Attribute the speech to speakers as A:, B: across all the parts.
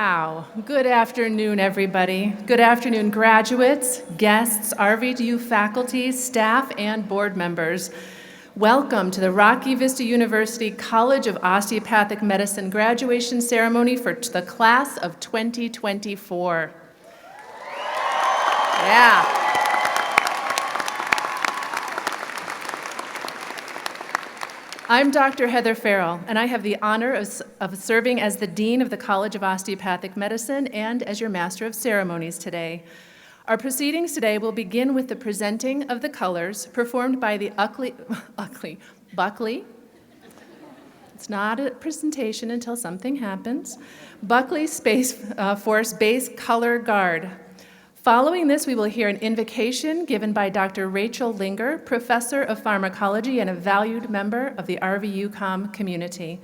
A: Wow. Good afternoon, everybody. Good afternoon, graduates, guests, RVU faculty, staff, and board members. Welcome to the Rocky Vista University College of Osteopathic Medicine graduation ceremony for the class of 2024. Yeah. I'm Dr. Heather Farrell, and I have the honor of serving as the Dean of the College of Osteopathic Medicine and as your Master of Ceremonies today. Our proceedings today will begin with the presenting of the colors performed by the Buckley. It's not a presentation until something happens. Buckley Space Force Base Color Guard. Following this, we will hear an invocation given by Dr. Rachel Linger, Professor of Pharmacology and a valued member of the RVUCOM community.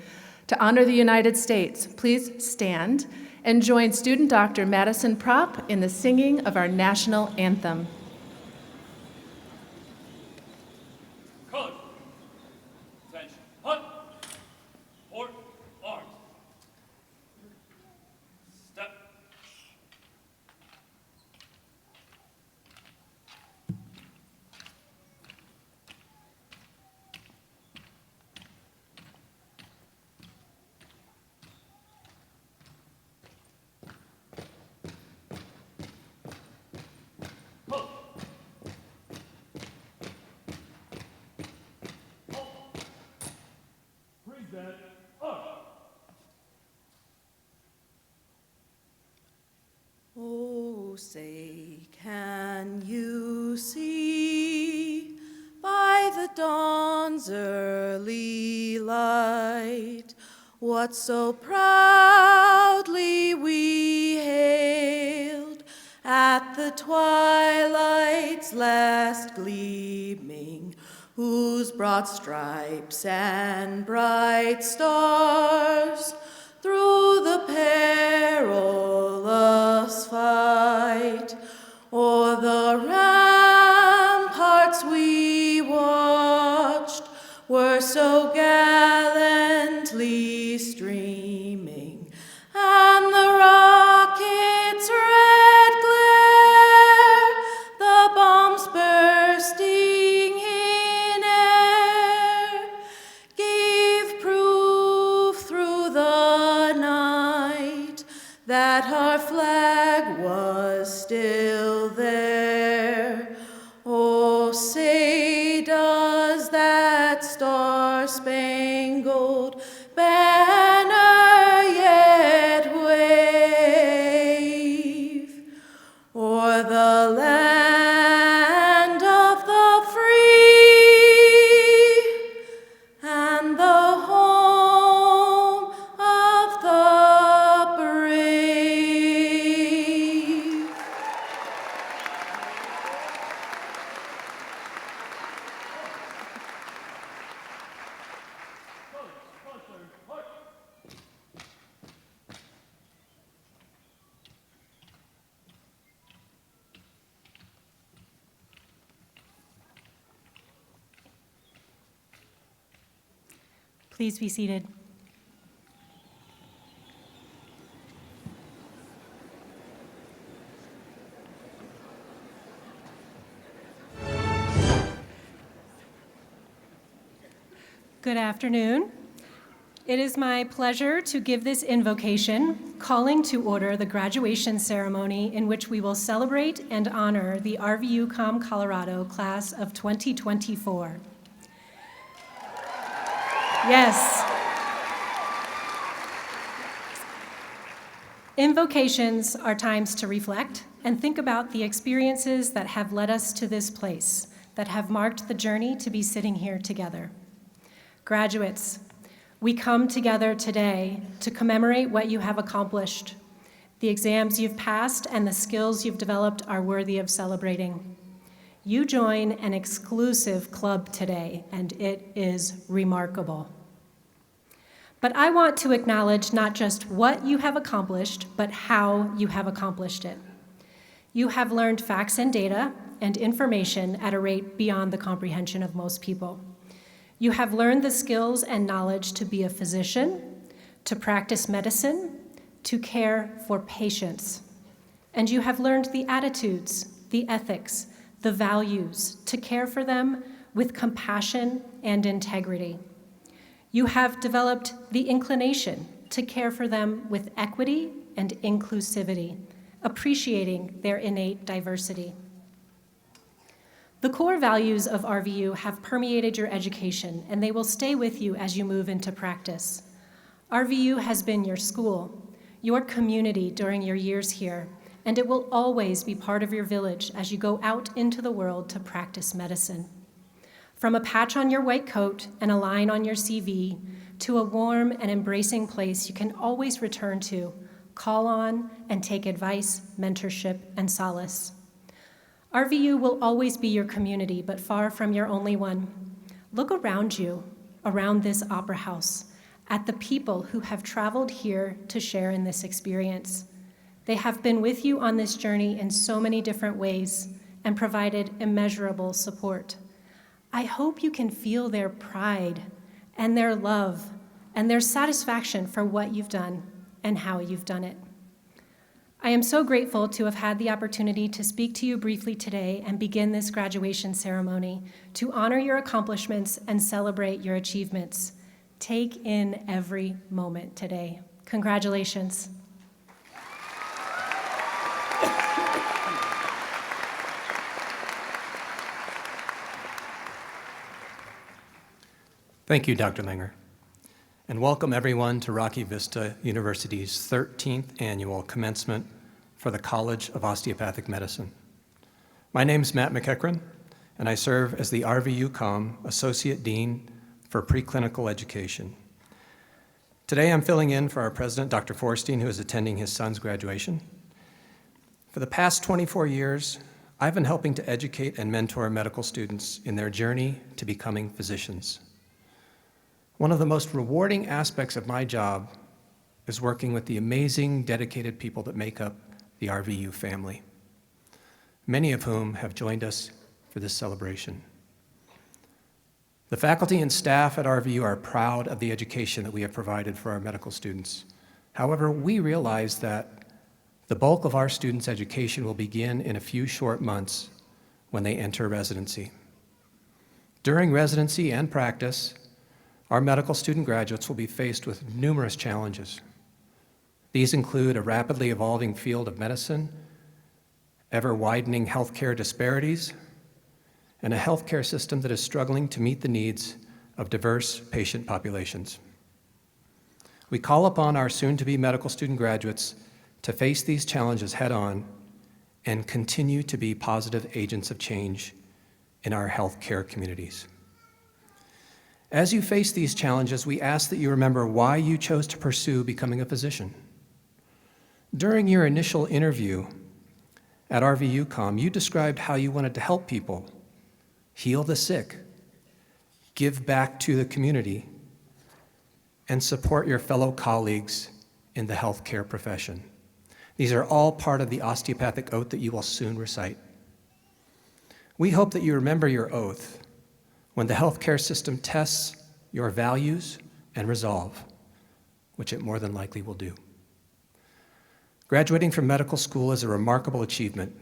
A: To honor the United States, please stand and join student Dr. Madison Propp in the singing of our national anthem.
B: Colors. Attention. Hut. Port. Arms. Step.
C: Oh, say, can you see by the dawn's early light what so proudly we hailed at the twilight's last gleaming, whose broad stripes and bright stars through the perilous fight o'er the ramparts we watched were so gallantly streaming, and the rocket's red glare, the bombs bursting in air, gave proof through the night that our flag was still there. Oh, say, does that star-spangled banner yet wave o'er the land of the free and the home of the brave?
D: Please be seated. Good afternoon. It is my pleasure to give this invocation, calling to order the graduation ceremony in which we will celebrate and honor the RVUCOM Colorado class of 2024. Yes. Invocations are times to reflect and think about the experiences that have led us to this place, that have marked the journey to be sitting here together. Graduates, we come together today to commemorate what you have accomplished. The exams you've passed and the skills you've developed are worthy of celebrating. You join an exclusive club today, and it is remarkable. But I want to acknowledge not just what you have accomplished, but how you have accomplished it. You have learned facts and data and information at a rate beyond the comprehension of most people. You have learned the skills and knowledge to be a physician, to practice medicine, to care for patients. And you have learned the attitudes, the ethics, the values to care for them with compassion and integrity. You have developed the inclination to care for them with equity and inclusivity, appreciating their innate diversity. The core values of RVU have permeated your education, and they will stay with you as you move into practice. RVU has been your school, your community during your years here, and it will always be part of your village as you go out into the world to practice medicine. From a patch on your white coat and a line on your CV, to a warm and embracing place you can always return to, call on, and take advice, mentorship, and solace. RVU will always be your community, but far from your only one. Look around you, around this opera house, at the people who have traveled here to share in this experience. They have been with you on this journey in so many different ways and provided immeasurable support. I hope you can feel their pride and their love and their satisfaction for what you've done and how you've done it. I am so grateful to have had the opportunity to speak to you briefly today and begin this graduation ceremony to honor your accomplishments and celebrate your achievements. Take in every moment today. Congratulations.
E: Thank you, Dr. Langer, and welcome everyone to Rocky Vista University's 13th annual commencement for the College of Osteopathic Medicine. My name is Matt McEachran, and I serve as the RVUCOM Associate Dean for Preclinical Education. Today I'm filling in for our president, Dr. Forstein, who is attending his son's graduation. For the past 24 years, I've been helping to educate and mentor medical students in their journey to becoming physicians. One of the most rewarding aspects of my job is working with the amazing, dedicated people that make up the RVU family, many of whom have joined us for this celebration. The faculty and staff at RVU are proud of the education that we have provided for our medical students. However, we realize that the bulk of our students' education will begin in a few short months when they enter residency. During residency and practice, our medical student graduates will be faced with numerous challenges. These include a rapidly evolving field of medicine, ever-widening healthcare disparities, and a healthcare system that is struggling to meet the needs of diverse patient populations. We call upon our soon-to-be medical student graduates to face these challenges head-on and continue to be positive agents of change in our healthcare communities. As you face these challenges, we ask that you remember why you chose to pursue becoming a physician. During your initial interview at RVUCOM, you described how you wanted to help people, heal the sick, give back to the community, and support your fellow colleagues in the healthcare profession. These are all part of the osteopathic oath that you will soon recite. We hope that you remember your oath when the healthcare system tests your values and resolve, which it more than likely will do. Graduating from medical school is a remarkable achievement.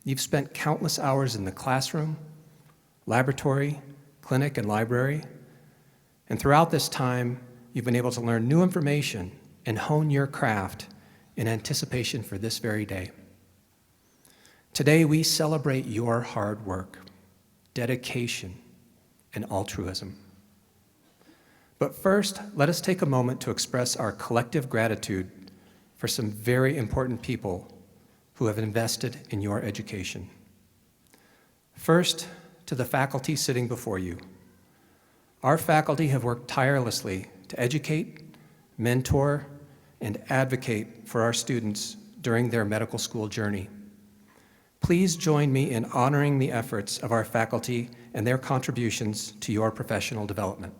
E: You've spent countless hours in the classroom, laboratory, clinic, and library, and throughout this time, you've been able to learn new information and hone your craft in anticipation for this very day. Today, we celebrate your hard work, dedication, and altruism. But first, let us take a moment to express our collective gratitude for some very important people who have invested in your education. First, to the faculty sitting before you. Our faculty have worked tirelessly to educate, mentor, and advocate for our students during their medical school journey. Please join me in honoring the efforts of our faculty and their contributions to your professional development.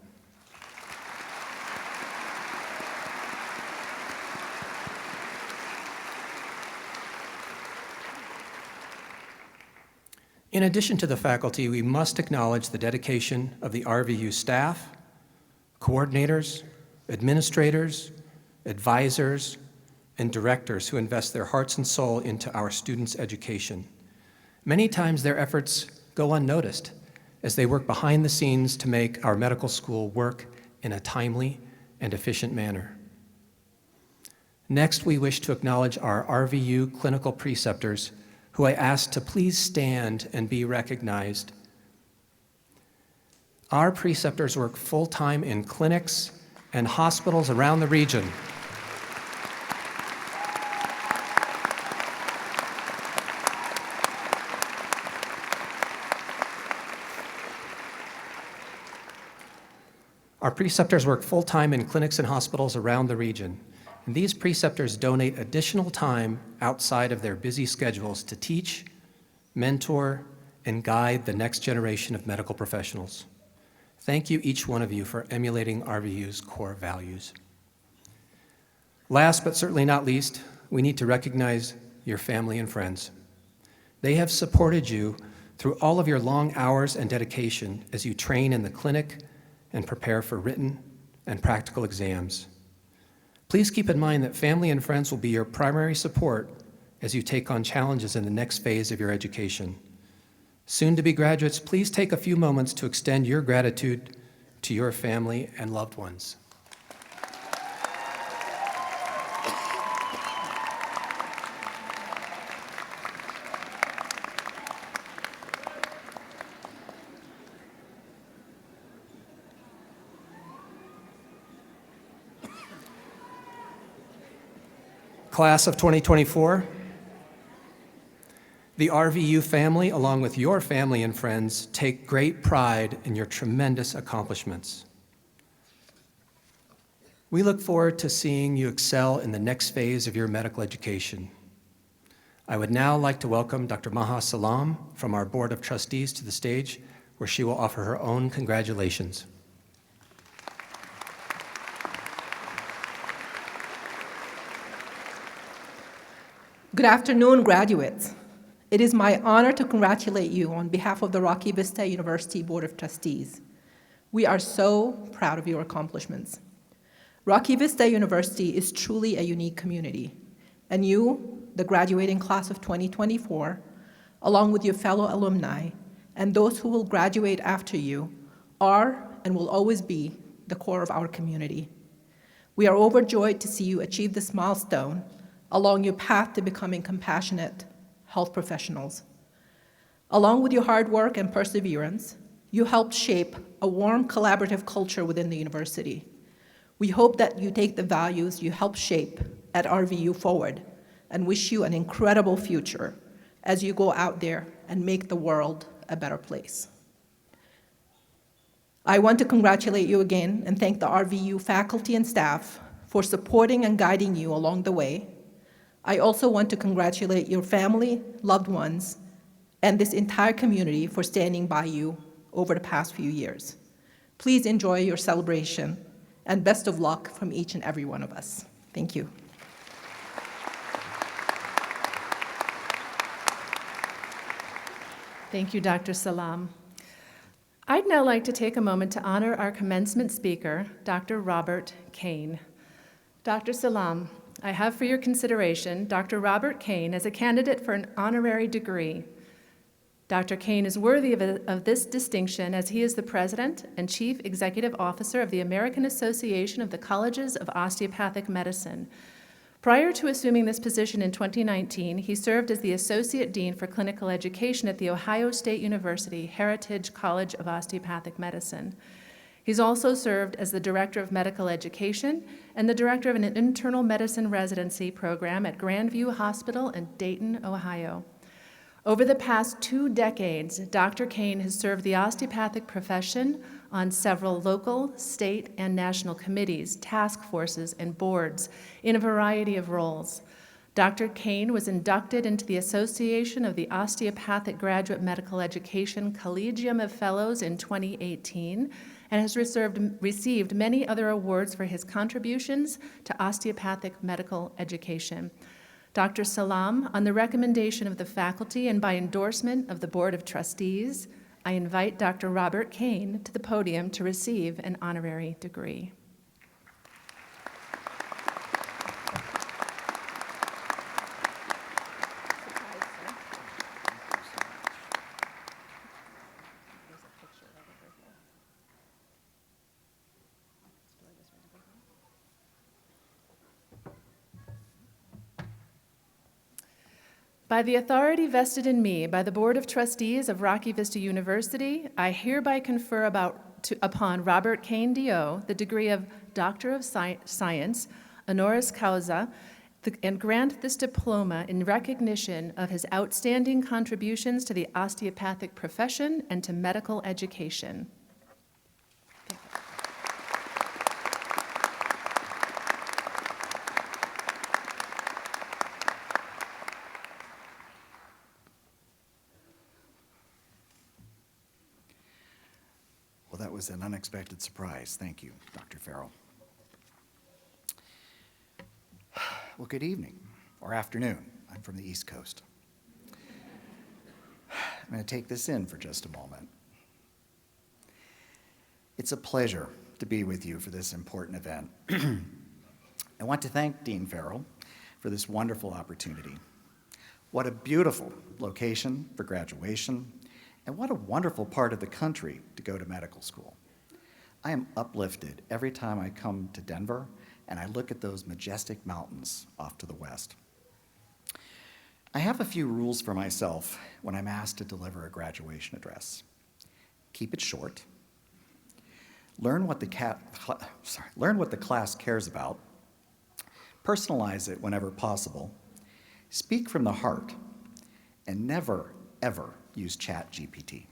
E: In addition to the faculty, we must acknowledge the dedication of the RVU staff, coordinators, administrators, advisors, and directors who invest their hearts and soul into our students' education. Many times their efforts go unnoticed as they work behind the scenes to make our medical school work in a timely and efficient manner. Next, we wish to acknowledge our RVU clinical preceptors, who I ask to please stand and be recognized. Our preceptors work full-time in clinics and hospitals around the region. Our preceptors work full-time in clinics and hospitals around the region, and these preceptors donate additional time outside of their busy schedules to teach, mentor, and guide the next generation of medical professionals. Thank you, each one of you, for emulating RVU's core values. Last but certainly not least, we need to recognize your family and friends. They have supported you through all of your long hours and dedication as you train in the clinic and prepare for written and practical exams. Please keep in mind that family and friends will be your primary support as you take on challenges in the next phase of your education. Soon-to-be graduates, please take a few moments to extend your gratitude to your family and loved ones. Class of 2024, the RVU family, along with your family and friends, take great pride in your tremendous accomplishments. We look forward to seeing you excel in the next phase of your medical education. I would now like to welcome Dr. Maha Salam from our Board of Trustees to the stage, where she will offer her own congratulations.
F: Good afternoon, graduates. It is my honor to congratulate you on behalf of the Rocky Vista University Board of Trustees. We are so proud of your accomplishments. Rocky Vista University is truly a unique community, and you, the graduating class of 2024, along with your fellow alumni and those who will graduate after you, are and will always be the core of our community. We are overjoyed to see you achieve this milestone along your path to becoming compassionate health professionals. Along with your hard work and perseverance, you helped shape a warm, collaborative culture within the university. We hope that you take the values you helped shape at RVU forward and wish you an incredible future as you go out there and make the world a better place. I want to congratulate you again and thank the RVU faculty and staff for supporting and guiding you along the way. I also want to congratulate your family, loved ones, and this entire community for standing by you over the past few years. Please enjoy your celebration, and best of luck from each and every one of us. Thank you.
A: Thank you, Dr. Salam. I'd now like to take a moment to honor our commencement speaker, Dr. Robert Kane. Dr. Salam, I have for your consideration Dr. Robert Kane as a candidate for an honorary degree. Dr. Kane is worthy of this distinction as he is the President and Chief Executive Officer of the American Association of the Colleges of Osteopathic Medicine. Prior to assuming this position in 2019, he served as the Associate Dean for Clinical Education at The Ohio State University Heritage College of Osteopathic Medicine. He's also served as the Director of Medical Education and the Director of an Internal Medicine Residency program at Grandview Hospital in Dayton, Ohio. Over the past 2 decades, Dr. Kane has served the osteopathic profession on several local, state, and national committees, task forces, and boards in a variety of roles. Dr. Kane was inducted into the Association of the Osteopathic Graduate Medical Education Collegium of Fellows in 2018 and has received many other awards for his contributions to osteopathic medical education. Dr. Salam, on the recommendation of the faculty and by endorsement of the Board of Trustees, I invite Dr. Robert Kane to the podium to receive an honorary degree. By the authority vested in me by the Board of Trustees of Rocky Vista University, I hereby confer upon Robert Kane, D.O., the degree of Doctor of Science, honoris causa, and grant this diploma in recognition of his outstanding contributions to the osteopathic profession and to medical education.
G: Well, that was an unexpected surprise. Thank you, Dr. Farrell. Well, good evening or afternoon. I'm from the East Coast. I'm going to take this in for just a moment. It's a pleasure to be with you for this important event. I want to thank Dean Farrell for this wonderful opportunity. What a beautiful location for graduation, and what a wonderful part of the country to go to medical school. I am uplifted every time I come to Denver and I look at those majestic mountains off to the west. I have a few rules for myself when I'm asked to deliver a graduation address. Keep it short. Learn what the class cares about. Personalize it whenever possible. Speak from the heart. And never, ever use ChatGPT.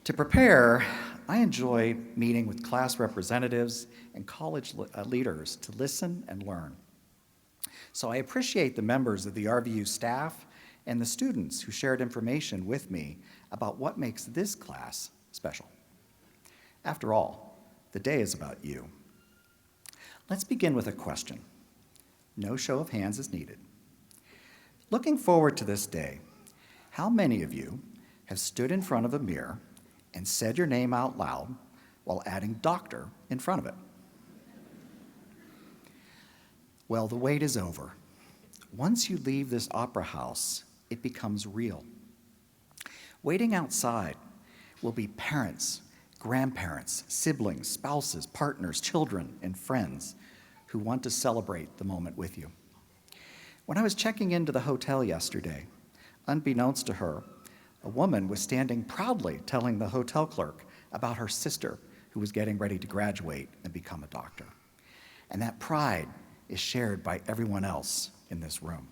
G: To prepare, I enjoy meeting with class representatives and college leaders to listen and learn. So I appreciate the members of the RVU staff and the students who shared information with me about what makes this class special. After all, the day is about you. Let's begin with a question. No show of hands is needed. Looking forward to this day, how many of you have stood in front of a mirror and said your name out loud while adding doctor in front of it? Well, the wait is over. Once you leave this opera house, it becomes real. Waiting outside will be parents, grandparents, siblings, spouses, partners, children, and friends who want to celebrate the moment with you. When I was checking into the hotel yesterday, unbeknownst to her, a woman was standing proudly telling the hotel clerk about her sister who was getting ready to graduate and become a doctor. And that pride is shared by everyone else in this room.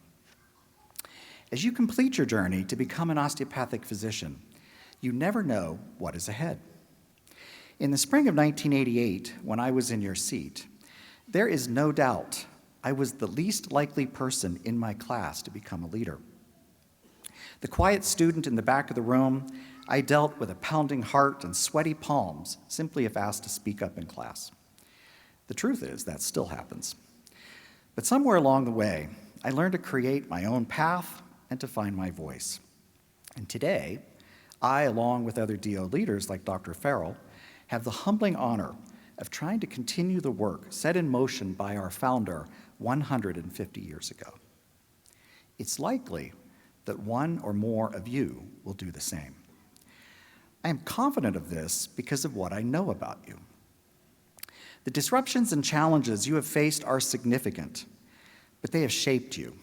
G: As you complete your journey to become an osteopathic physician, you never know what is ahead. In the spring of 1988, when I was in your seat, there is no doubt I was the least likely person in my class to become a leader. The quiet student in the back of the room, I dealt with a pounding heart and sweaty palms simply if asked to speak up in class. The truth is, that still happens. But somewhere along the way, I learned to create my own path and to find my voice. And today, I, along with other DO leaders like Dr. Farrell, have the humbling honor of trying to continue the work set in motion by our founder 150 years ago. It's likely that one or more of you will do the same. I am confident of this because of what I know about you. The disruptions and challenges you have faced are significant, but they have shaped you,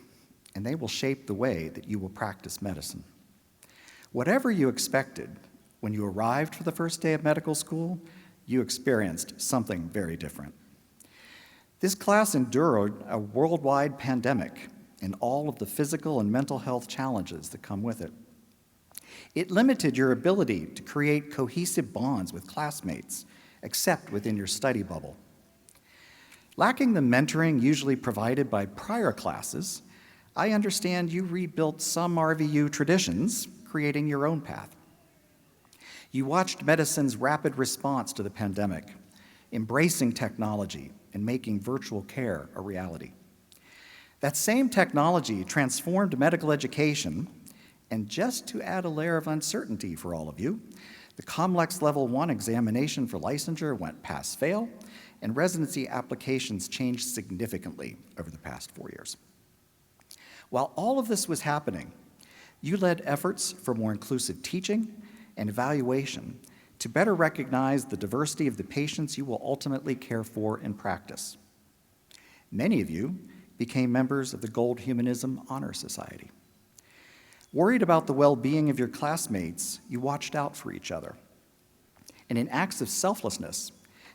G: and they will shape the way that you will practice medicine. Whatever you expected when you arrived for the first day of medical school, you experienced something very different. This class endured a worldwide pandemic and all of the physical and mental health challenges that come with it. It limited your ability to create cohesive bonds with classmates, except within your study bubble. Lacking the mentoring usually provided by prior classes, I understand you rebuilt some RVU traditions, creating your own path. You watched medicine's rapid response to the pandemic, embracing technology and making virtual care a reality. That same technology transformed medical education, and just to add a layer of uncertainty for all of you, the COMLEX Level 1 examination for licensure went pass-fail, and residency applications changed significantly over the past 4 years. While all of this was happening, you led efforts for more inclusive teaching and evaluation to better recognize the diversity of the patients you will ultimately care for in practice. Many of you became members of the Gold Humanism Honor Society. Worried about the well-being of your classmates, you watched out for each other, and in acts of selflessness,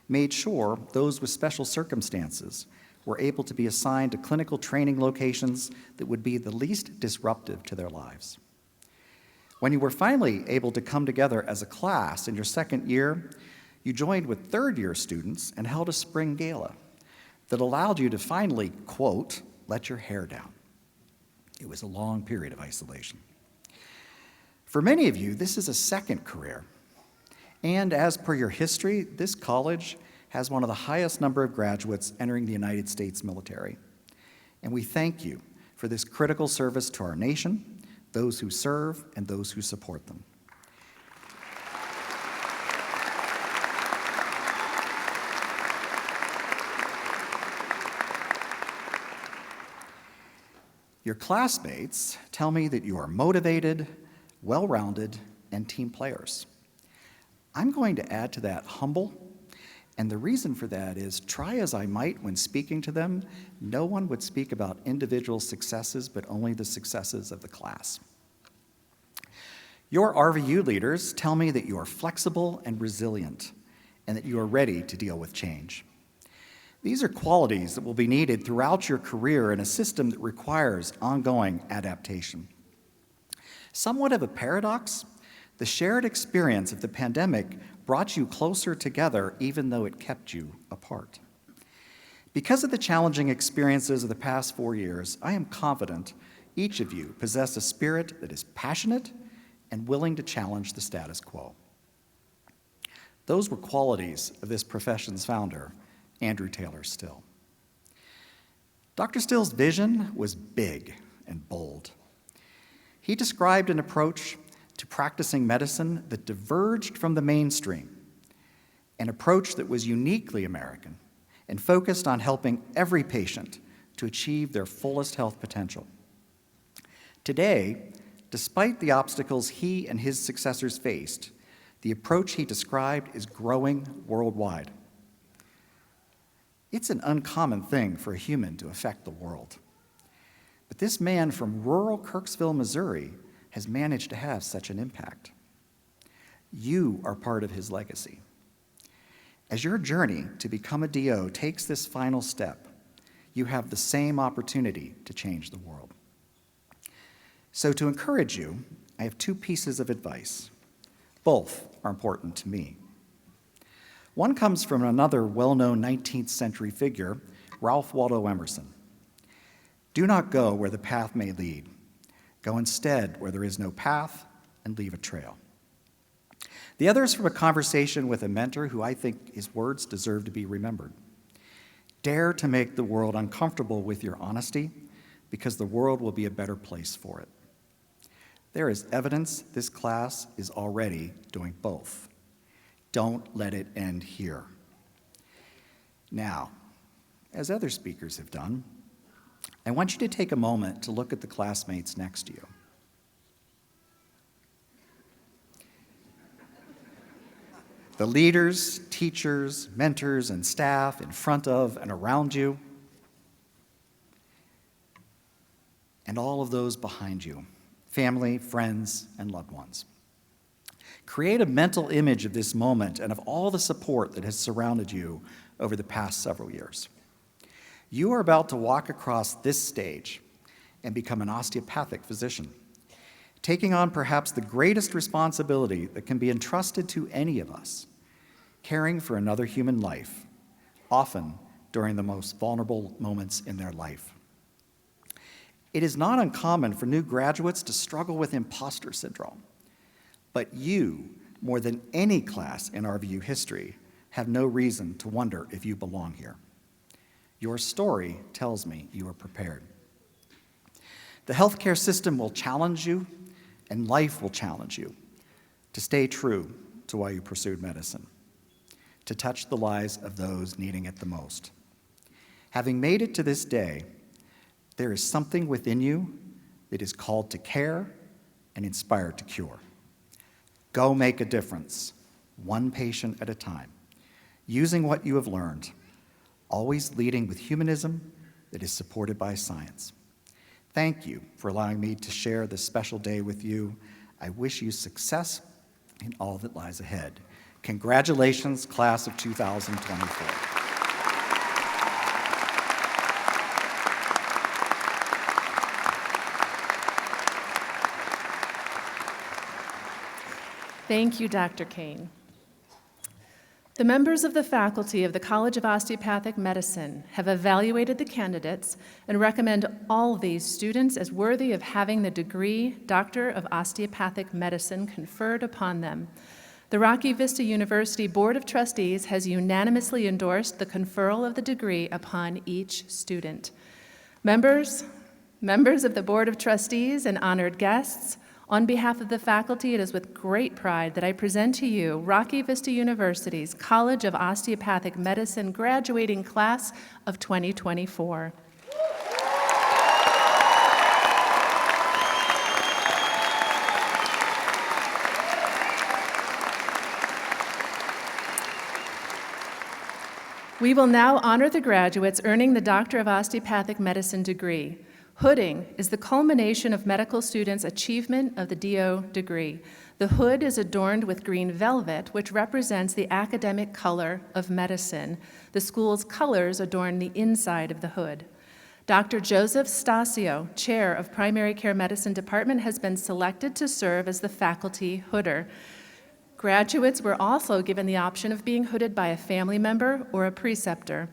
G: made sure those with special circumstances were able to be assigned to clinical training locations that would be the least disruptive to their lives. When you were finally able to come together as a class in your second year, you joined with third-year students and held a spring gala that allowed you to finally, quote, let your hair down. It was a long period of isolation. For many of you, this is a second career. And as per your history, this college has one of the highest number of graduates entering the United States military. And we thank you for this critical service to our nation, those who serve, and those who support them. Your classmates tell me that you are motivated, well-rounded, and team players. I'm going to add to that humble, and the reason for that is, try as I might when speaking to them, no one would speak about individual successes, but only the successes of the class. Your RVU leaders tell me that you are flexible and resilient, and that you are ready to deal with change. These are qualities that will be needed throughout your career in a system that requires ongoing adaptation. Somewhat of a paradox, the shared experience of the pandemic brought you closer together even though it kept you apart. Because of the challenging experiences of the past 4 years, I am confident each of you possess a spirit that is passionate and willing to challenge the status quo. Those were qualities of this profession's founder, Andrew Taylor Still. Dr. Still's vision was big and bold. He described an approach to practicing medicine that diverged from the mainstream, an approach that was uniquely American and focused on helping every patient to achieve their fullest health potential. Today, despite the obstacles he and his successors faced, the approach he described is growing worldwide. It's an uncommon thing for a human to affect the world. But this man from rural Kirksville, Missouri, has managed to have such an impact. You are part of his legacy. As your journey to become a DO takes this final step, you have the same opportunity to change the world. So to encourage you, I have 2 pieces of advice. Both are important to me. One comes from another well-known 19th century figure, Ralph Waldo Emerson. Do not go where the path may lead. Go instead where there is no path and leave a trail. The other is from a conversation with a mentor who I think his words deserve to be remembered. Dare to make the world uncomfortable with your honesty, because the world will be a better place for it. There is evidence this class is already doing both. Don't let it end here. Now, as other speakers have done, I want you to take a moment to look at the classmates next to you. The leaders, teachers, mentors, and staff in front of and around you, and all of those behind you, family, friends, and loved ones. Create a mental image of this moment and of all the support that has surrounded you over the past several years. You are about to walk across this stage and become an osteopathic physician, taking on perhaps the greatest responsibility that can be entrusted to any of us, caring for another human life, often during the most vulnerable moments in their life. It is not uncommon for new graduates to struggle with imposter syndrome. But you, more than any class in RVU history, have no reason to wonder if you belong here. Your story tells me you are prepared. The healthcare system will challenge you, and life will challenge you to stay true to why you pursued medicine, to touch the lives of those needing it the most. Having made it to this day, there is something within you that is called to care and inspired to cure. Go make a difference, one patient at a time, using what you have learned, always leading with humanism that is supported by science. Thank you for allowing me to share this special day with you. I wish you success in all that lies ahead. Congratulations, class of 2024.
A: Thank you, Dr. Kane. The members of the faculty of the College of Osteopathic Medicine have evaluated the candidates and recommend all these students as worthy of having the degree Doctor of Osteopathic Medicine conferred upon them. The Rocky Vista University Board of Trustees has unanimously endorsed the conferral of the degree upon each student. Members of the Board of Trustees and honored guests, on behalf of the faculty, it is with great pride that I present to you Rocky Vista University's College of Osteopathic Medicine graduating class of 2024. We will now honor the graduates earning the Doctor of Osteopathic Medicine degree. Hooding is the culmination of medical students' achievement of the DO degree. The hood is adorned with green velvet, which represents the academic color of medicine. The school's colors adorn the inside of the hood. Dr. Joseph Stasio, Chair of Primary Care Medicine Department, has been selected to serve as the faculty hooder. Graduates were also given the option of being hooded by a family member or a preceptor.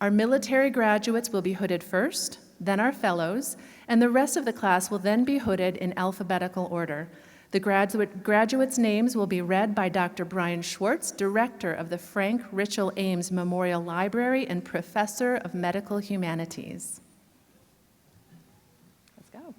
A: Our military graduates will be hooded first, then our fellows, and the rest of the class will then be hooded in alphabetical order. The graduates' names will be read by Dr. Brian Schwartz, Director of the Frank Richel Ames Memorial Library and Professor of Medical Humanities. Let's go.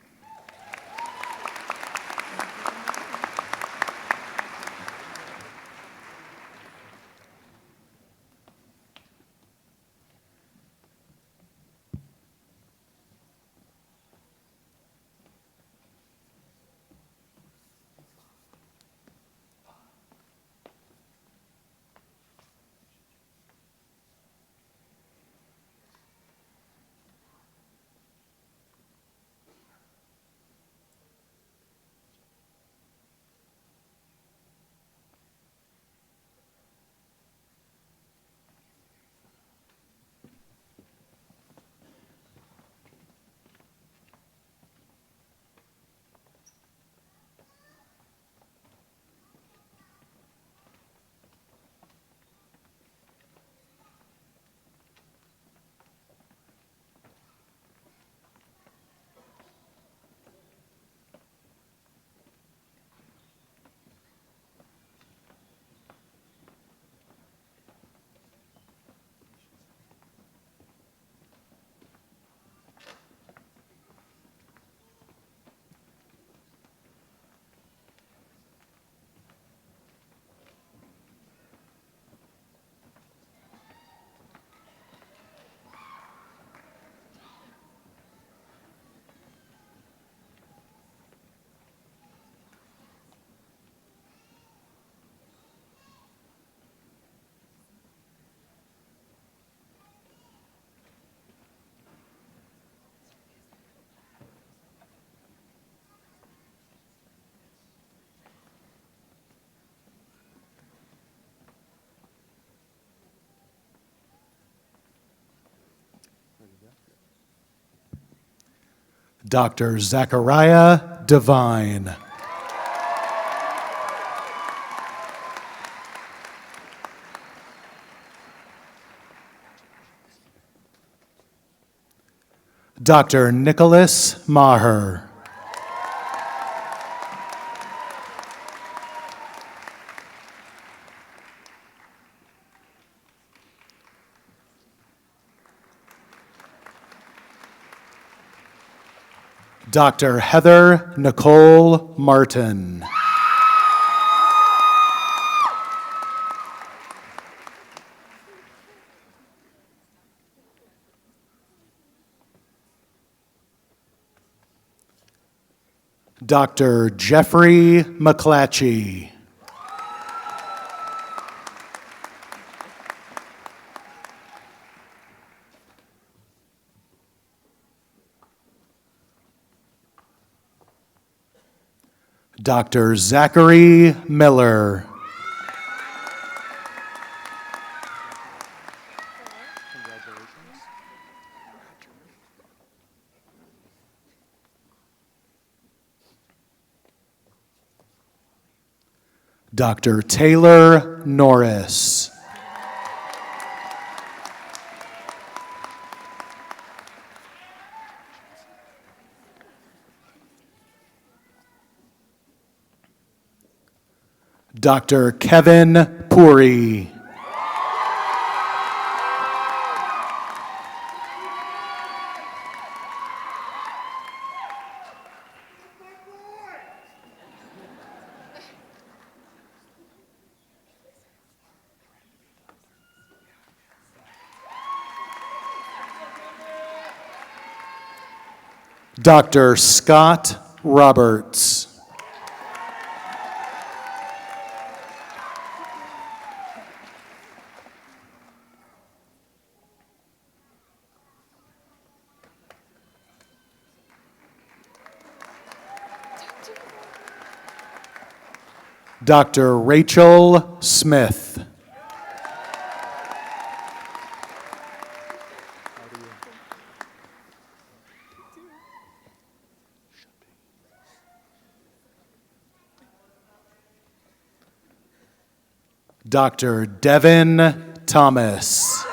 H: Dr. Zachariah Devine. Dr. Nicholas Maher. Dr. Heather Nicole Martin. Dr. Jeffrey McClatchy. Dr. Zachary Miller. Dr. Taylor Norris. Dr. Kevin Puri. Dr. Scott Roberts. Dr. Rachel Smith. Dr. Devin Thomas.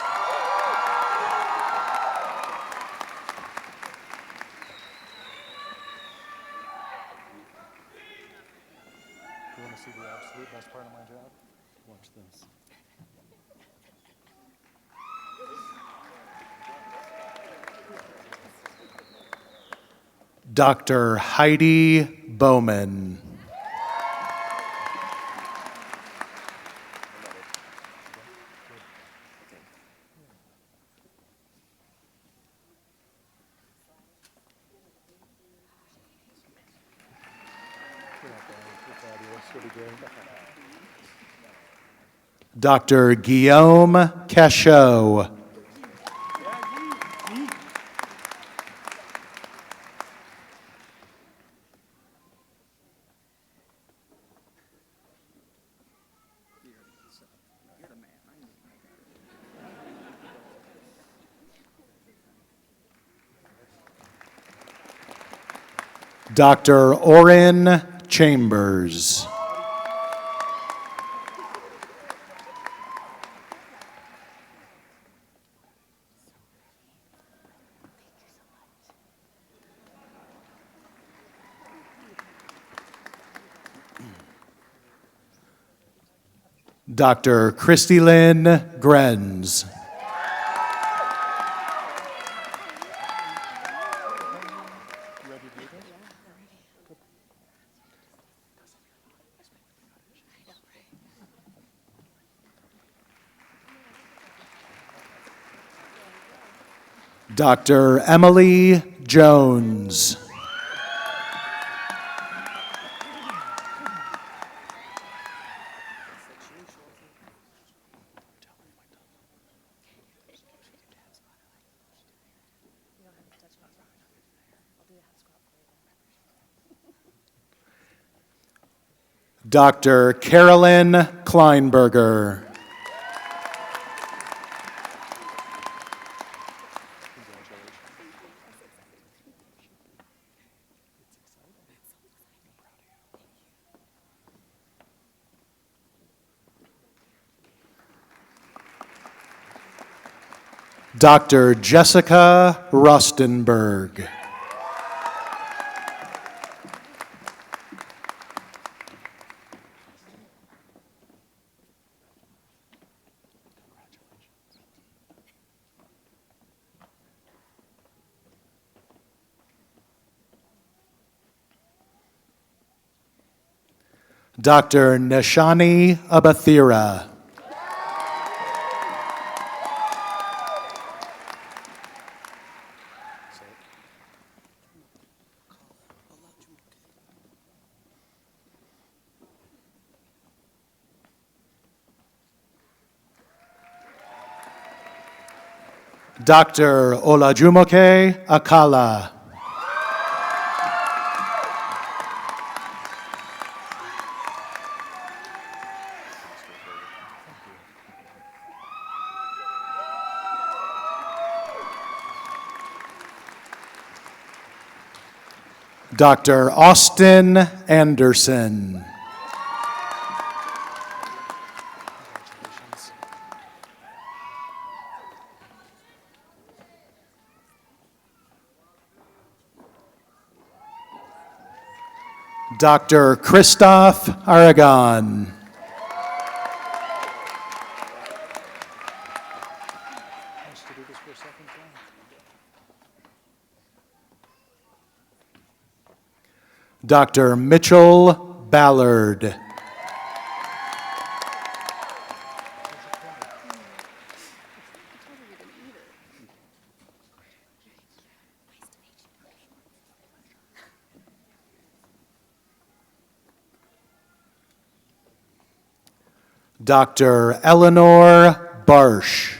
I: You want to see the absolute best part of my job? Watch this.
H: Dr. Heidi Bowman. Dr. Guillaume Cachot. Dr. Orrin Chambers. Dr. Christy Lynn Grenz. Dr. Emily Jones. Dr. Carolyn Kleinberger. Dr. Jessica Rustenberg. Dr. Nishani Abathira. Dr. Olajumoke Akala. Dr. Austin Anderson. Dr. Christoph Aragon. Dr. Mitchell Ballard. Dr. Eleanor Barsh.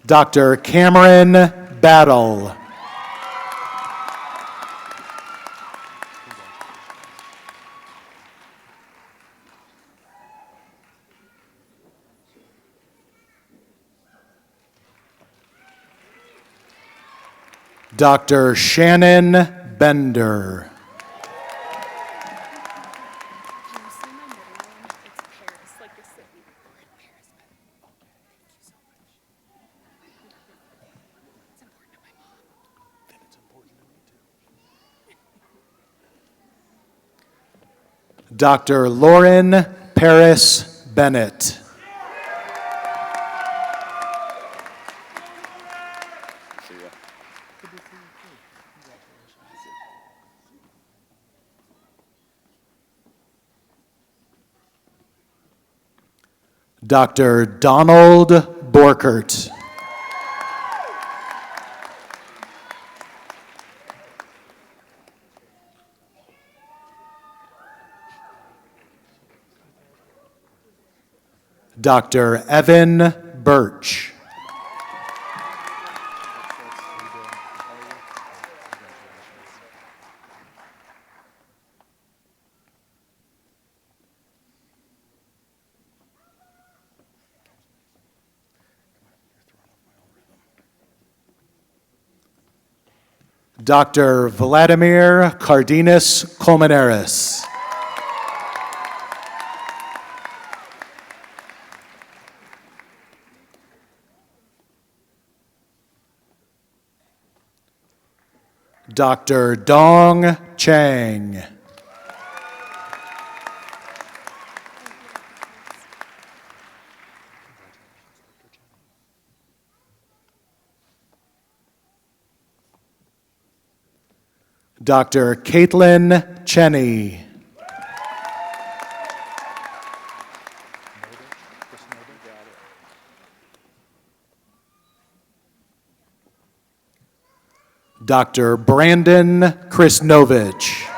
H: Dr. Cameron Battle. Dr. Shannon Bender. Dr. Lauren Paris Bennett. Dr. Donald Borkert. Dr. Evan Birch. Dr. Vladimir Cardenas Colmenares. Dr. Dong Chang. Dr. Caitlin Cheney. Dr. Brandon Krisnovich.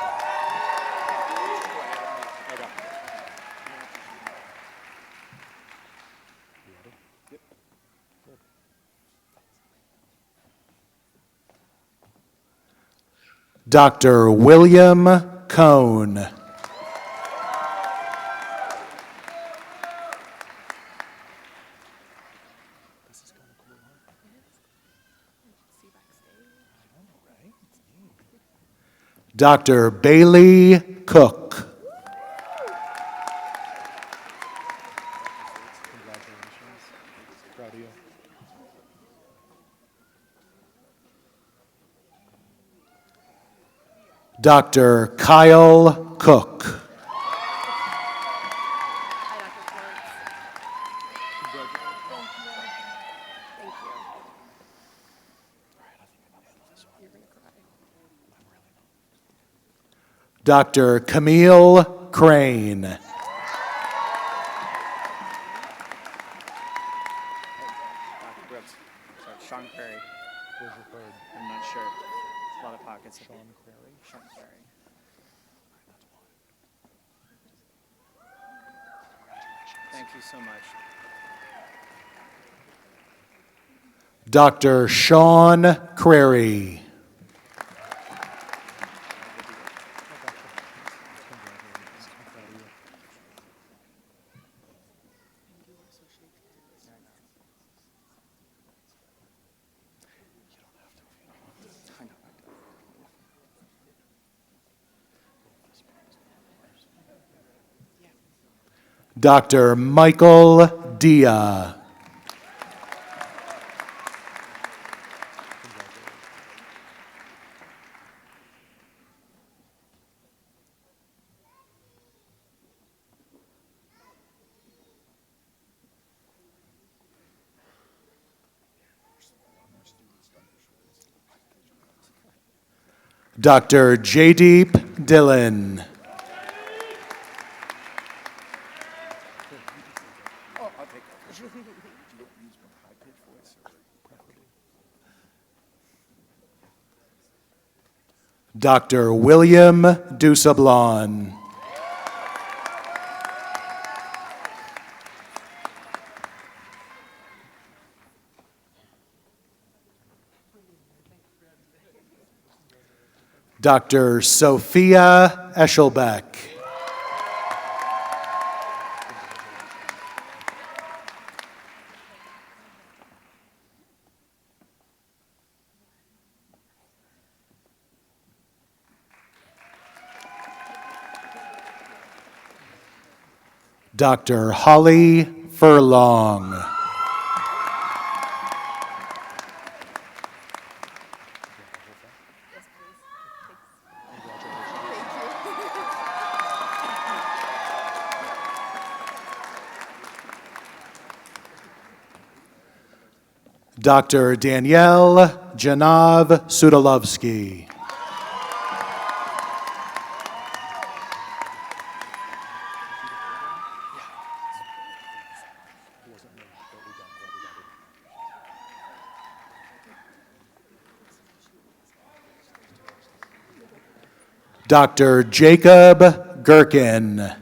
H: Dr. William Cohn. Dr. Bailey Cook. Dr. Kyle Cook. Dr. Camille Crane.
J: Sean Prairie.
I: Where's your card?
J: I'm not sure. There's a lot of pockets.
I: Sean Prairie?
J: Sean Prairie. Thank you so much.
H: Dr. Sean Crary. Dr. Michael Dia. Dr. Jaydeep Dillon. Dr. William Dusablon. Dr. Sophia Eschelbeck. Dr. Holly Furlong. Dr. Danielle Janav Sudalovsky. Dr. Jacob Gherkin.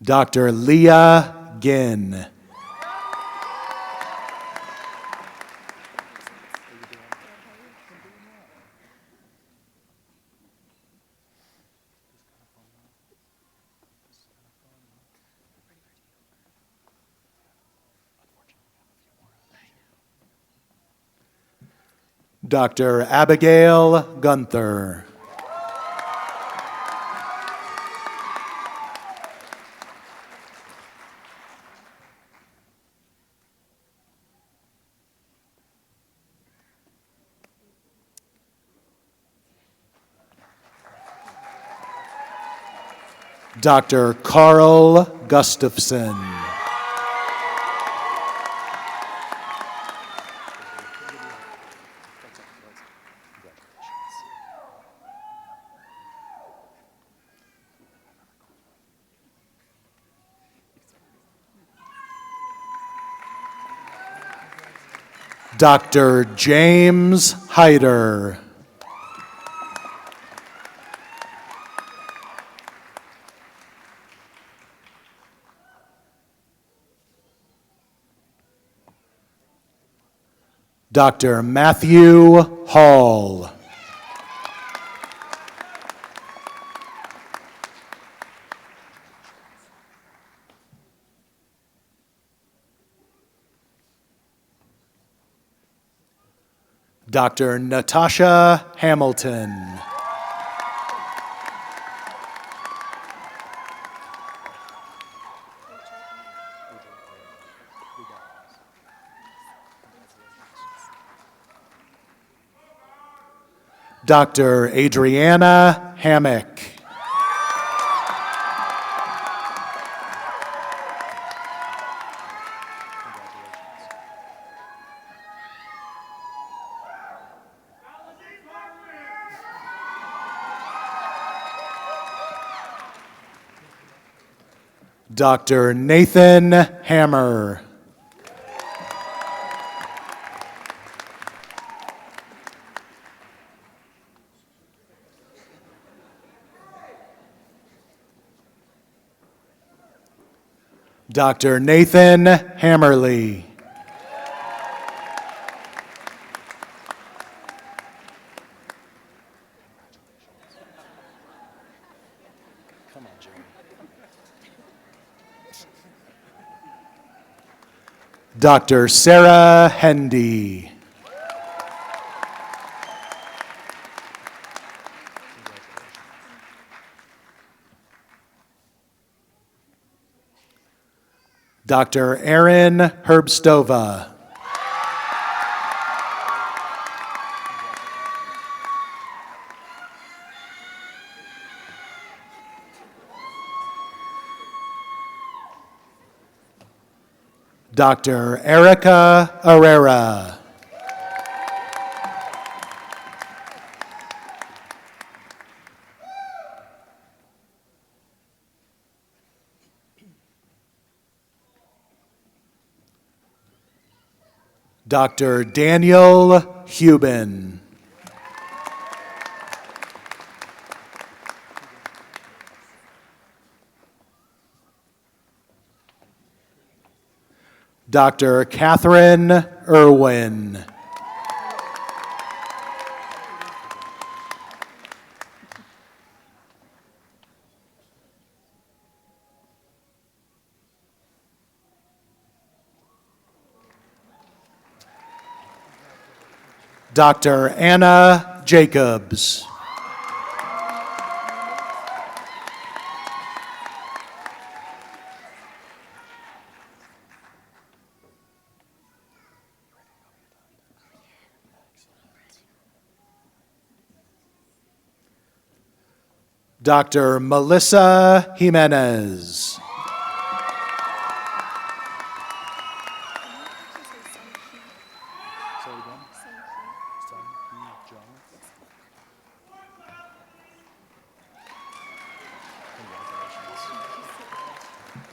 H: Dr. Leah Ginn. Dr. Abigail Gunther. Dr. Carl Gustafson. Dr. James Hyder. Dr. Matthew Hall. Dr. Natasha Hamilton. Dr. Adriana Hammock. Dr. Nathan Hammer. Dr. Nathan Hammerly. Dr. Sarah Hendy. Dr. Erin Herbstova. Dr. Erica Herrera. Dr. Daniel Hubin. Dr. Catherine Irwin. Dr. Anna Jacobs. Dr. Melissa Jimenez.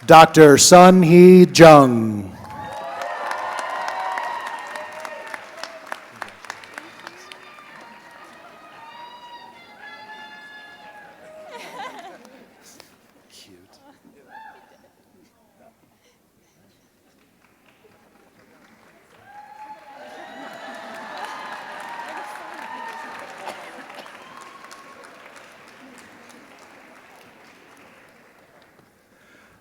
H: Dr. Sun Hee Jung.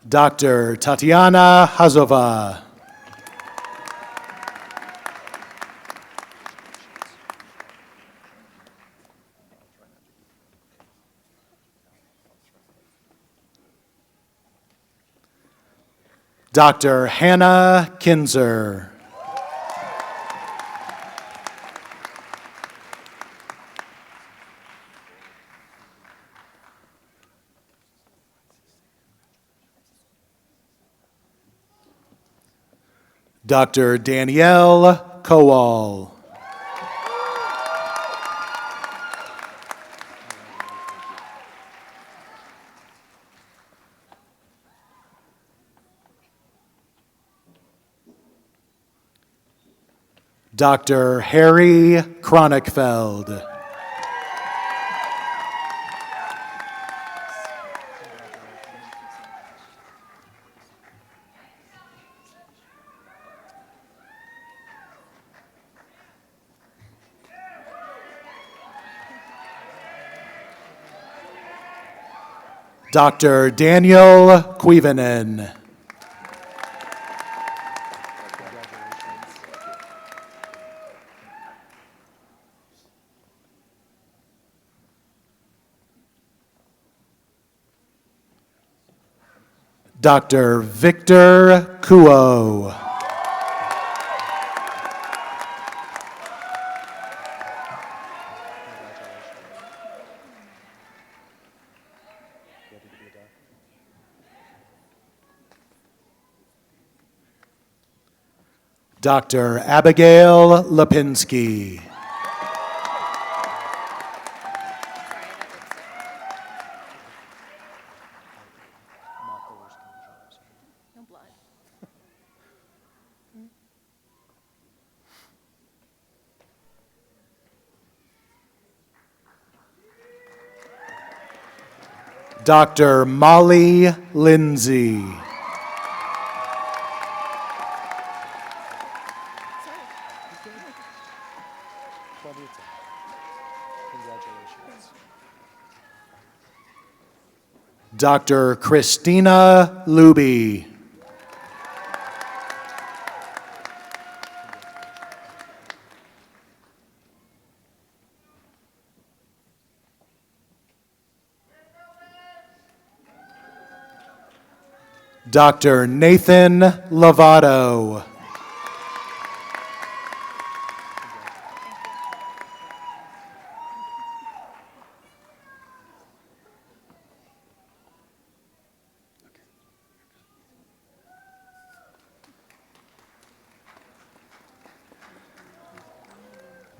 H: Dr. Tatiana Hazova. Dr. Hannah Kinzer. Dr. Danielle Kowal. Dr. Harry Kronigfeld. Dr. Daniel Kuivanen. Dr. Victor Kuo. Dr. Abigail Lipinski. Dr. Molly Lindsay. Dr. Christina Luby. Dr. Nathan Lovato.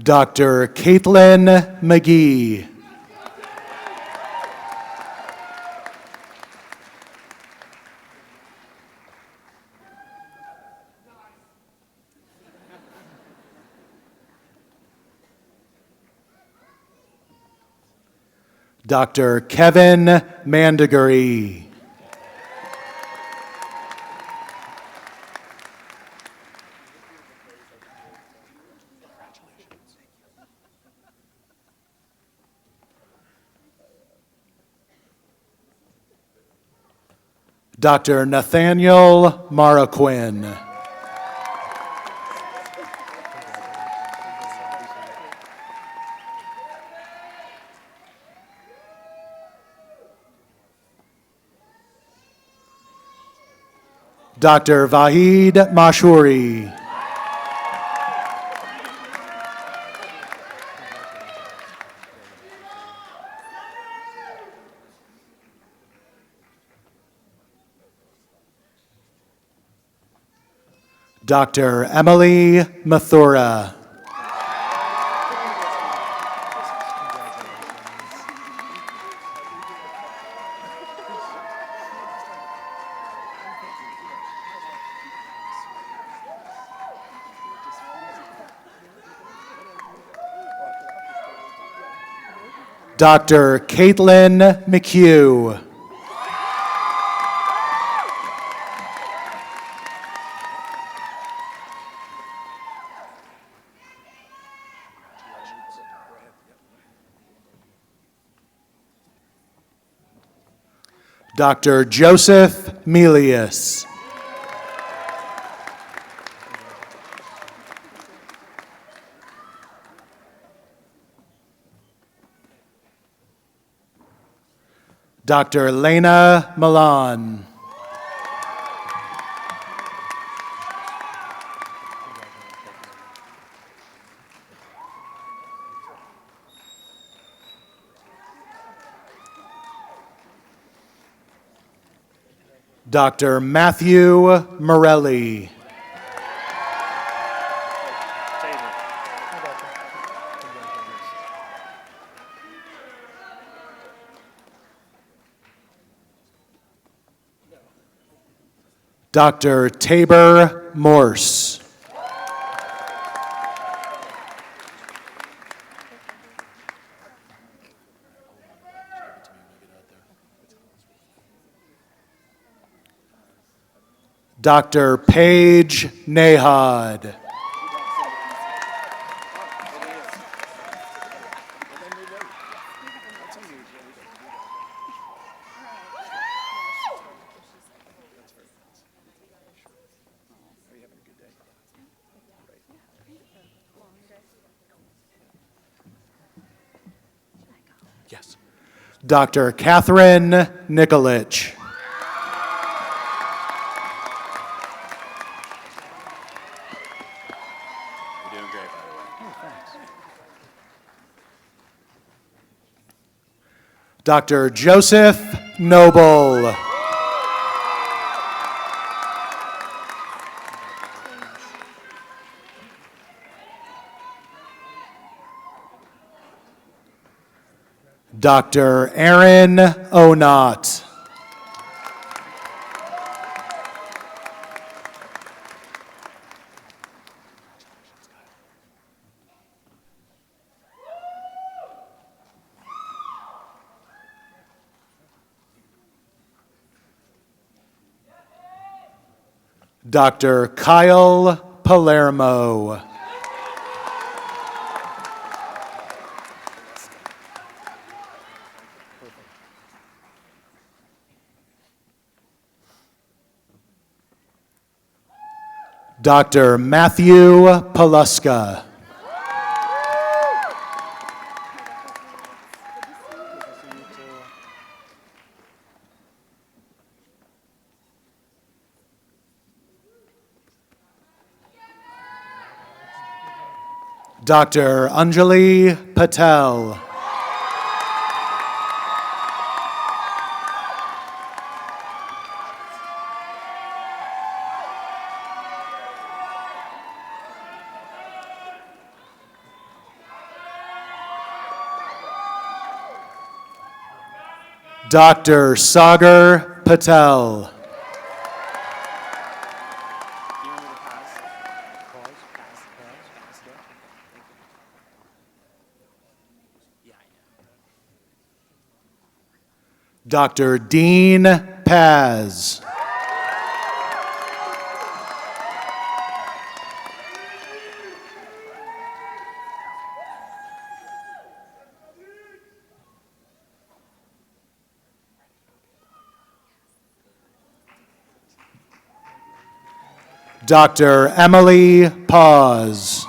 H: Dr. Caitlin McGee. Dr. Kevin Mandaguri. Dr. Nathaniel Maraquin. Dr. Vahid Mashuri. Dr. Emily Mathura. Dr. Caitlin McHugh. Dr. Joseph Melius. Dr. Lena Milan. Dr. Matthew Morelli. Dr. Tabor Morse. Dr. Paige Nahad. Yes. Dr. Catherine Nikolich.
B: You're doing great, by the way. Oh, thanks.
H: Dr. Joseph Noble. Dr. Aaron Onat. Dr. Kyle Palermo. Dr. Matthew Paluska. Dr. Anjali Patel. Dr. Sagar Patel.
J: Do you want me to pass? Pause. Pass. Pass. Yeah. Yeah, I know.
H: Dr. Dean Paz. Dr. Emily Paz.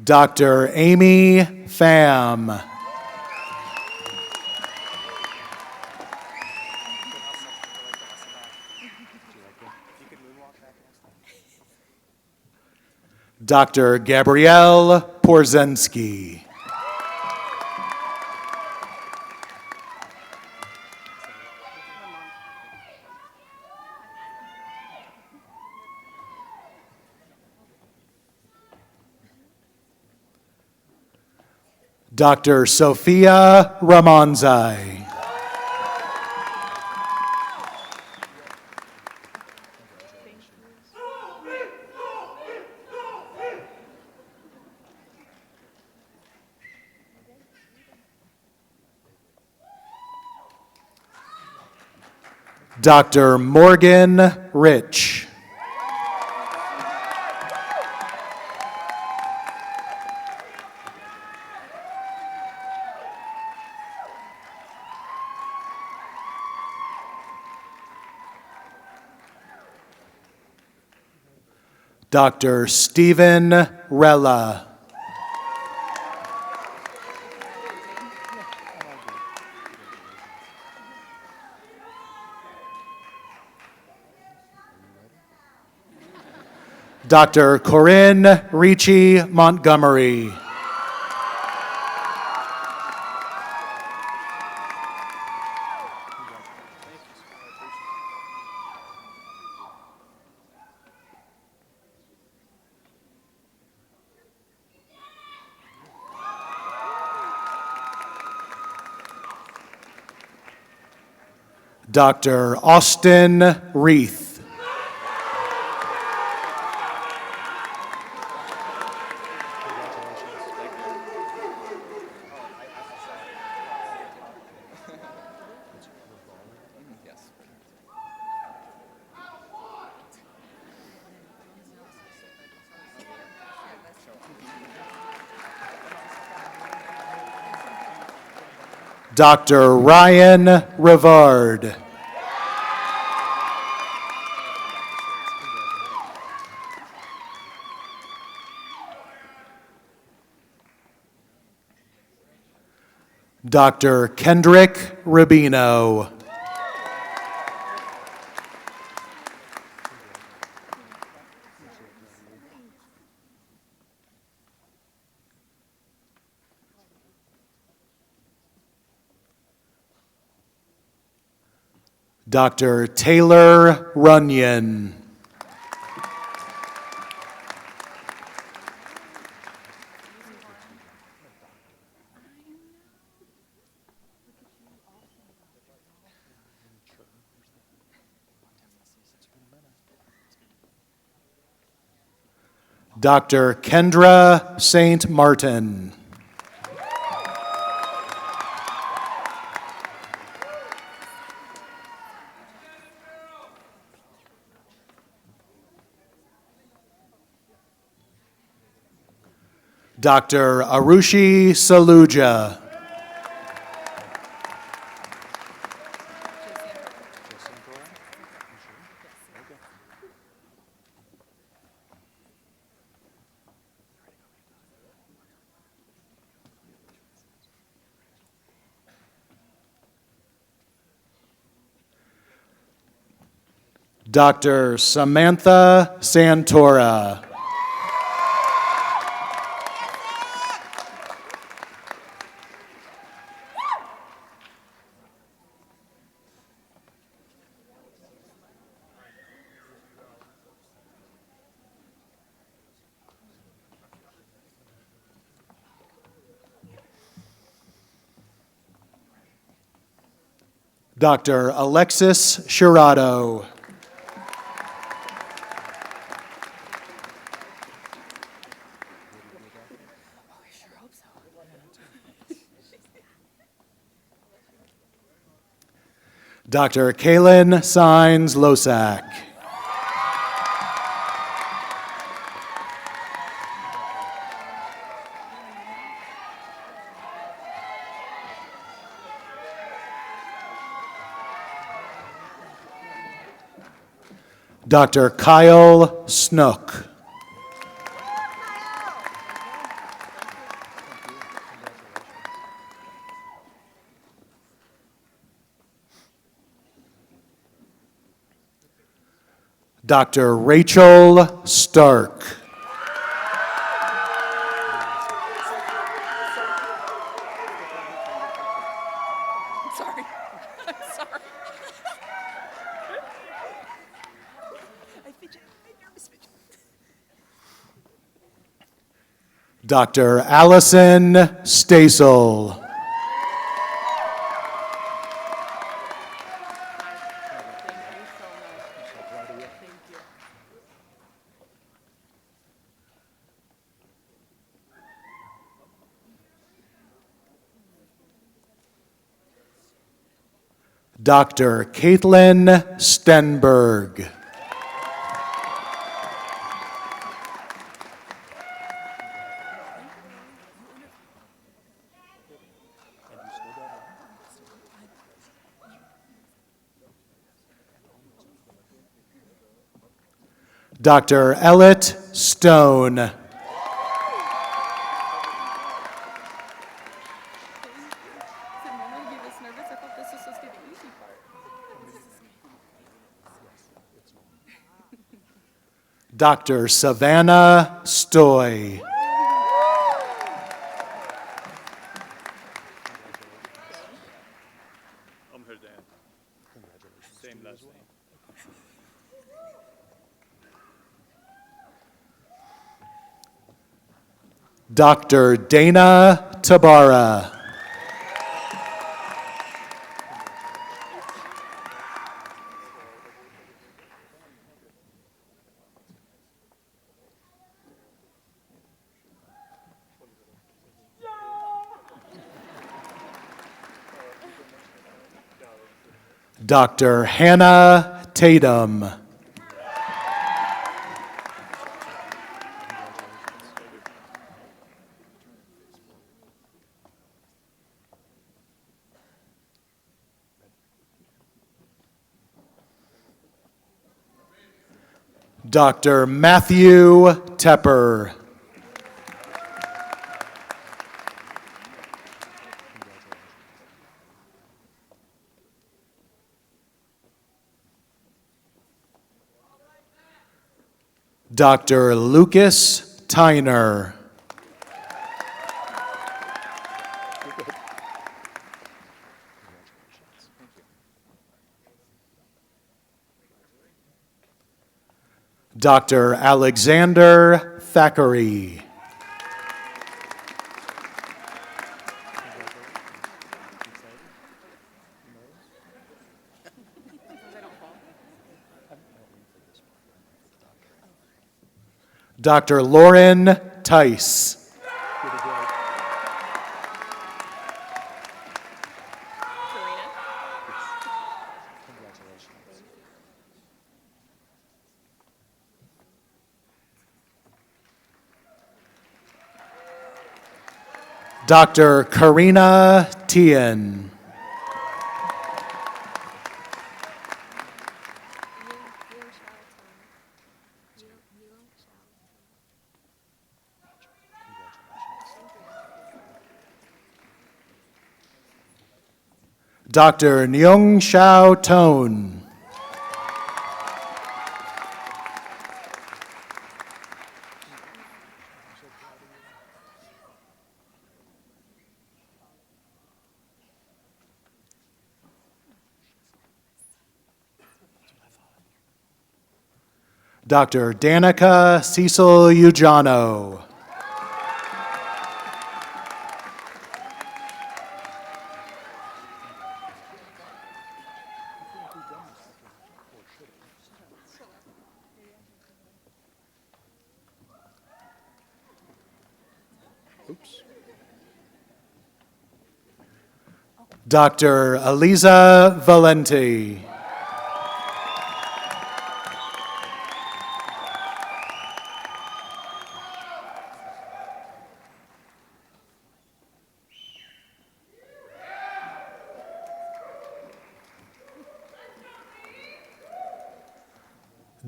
H: Dr. Amy Pham. Dr. Gabrielle Porzensky. Dr. Sophia Ramonzai. Dr. Morgan Rich. Dr. Stephen Rella. Dr. Corinne Ricci Montgomery. Dr. Austin Reith. Dr. Ryan Rivard. Dr. Kendrick Rubino. Dr. Taylor Runyon. Dr. Kendra St. Martin. Dr. Arushi Saluja. Dr. Samantha Santora. Dr. Alexis Shirado. Dr. Kaylin Sines Losack. Dr. Kyle Snook. Dr. Rachel Stark.
C: Sorry. I'm sorry. I fidget. I nervous fidget.
H: Dr. Allison Stasel. Dr. Caitlin Stenberg. Dr. Ellett Stone. Dr. Savannah Stoy.
B: I'm her dad. Same last name.
H: Dr. Dana Tabara. Dr. Hannah Tatum. Dr. Matthew Tepper. Dr. Lucas Tyner. Dr. Alexander Thackeray. Dr. Lauren Tice. Dr. Karina Tien. Dr. Nyung Shao Tone. Dr. Danica Cecil Ujano.
I: Oops.
H: Dr. Eliza Valenti.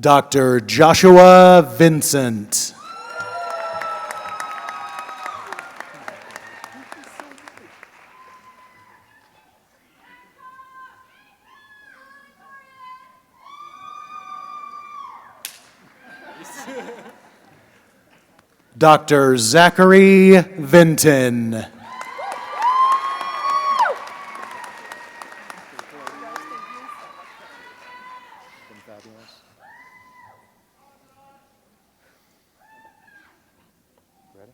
H: Dr. Joshua Vincent. Dr. Zachary Vinton.
I: Been fabulous. Ready?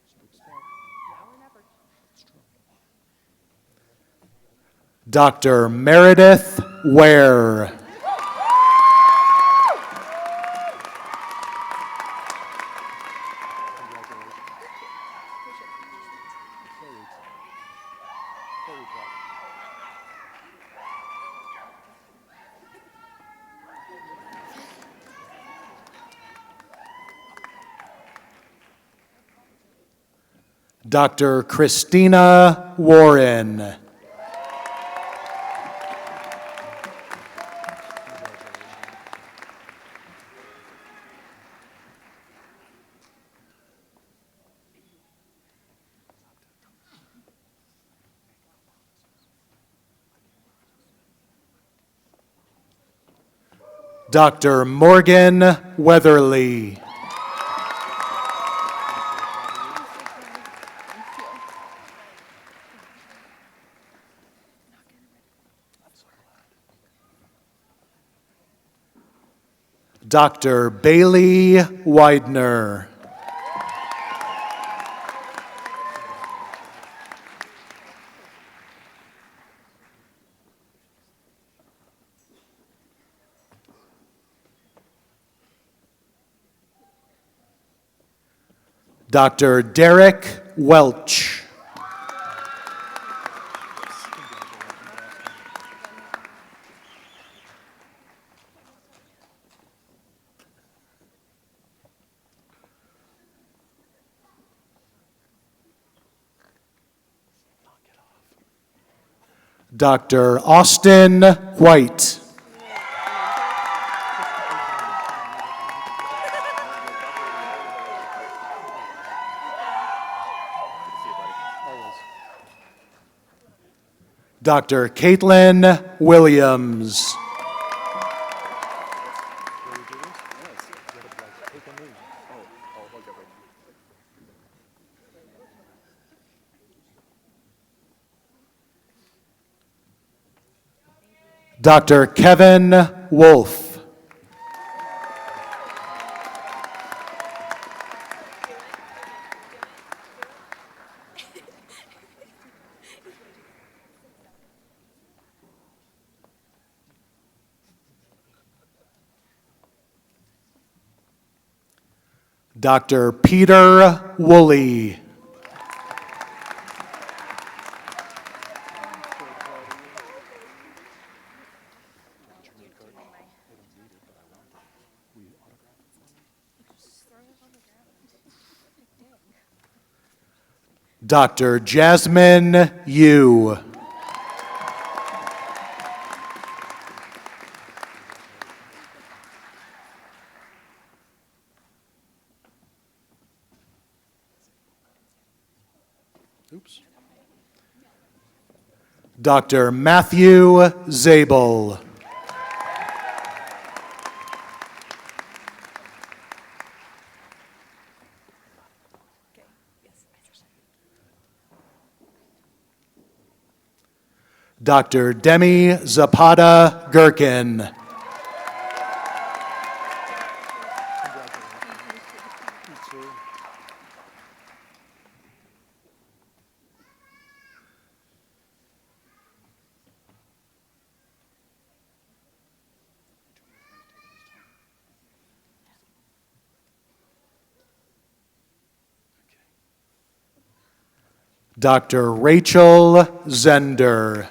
I: Speak slow.
H: Dr. Meredith Ware. Dr. Christina Warren. Dr. Morgan Weatherly. Dr. Bailey Widener. Dr. Derek Welch. Dr. Austin White. Dr. Caitlin Williams. Dr. Kevin Wolf. Dr. Peter Woolley. Dr. Jasmine Yu.
I: Oops.
H: Dr. Matthew Zabel. Dr. Demi Zapata Gherkin. Dr. Rachel Zender.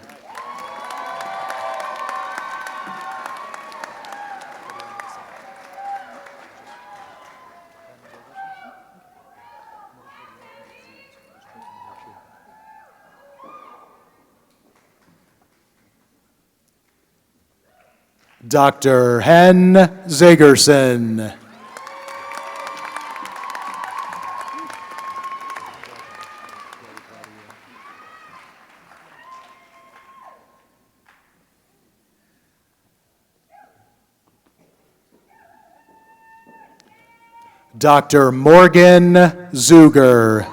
H: Dr. Hen Zagerson. Dr. Morgan Zuger.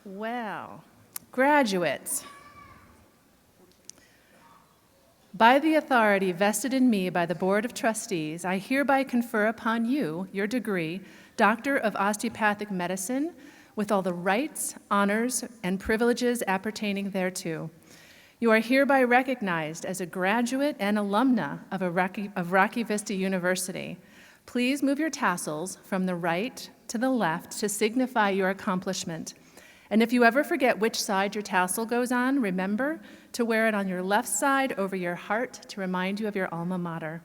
A: Well, graduates, by the authority vested in me by the Board of Trustees, I hereby confer upon you your degree, Doctor of Osteopathic Medicine, with all the rights, honors, and privileges appertaining thereto. You are hereby recognized as a graduate and alumna of Rocky Vista University. Please move your tassels from the right to the left to signify your accomplishment. And if you ever forget which side your tassel goes on, remember to wear it on your left side over your heart to remind you of your alma mater.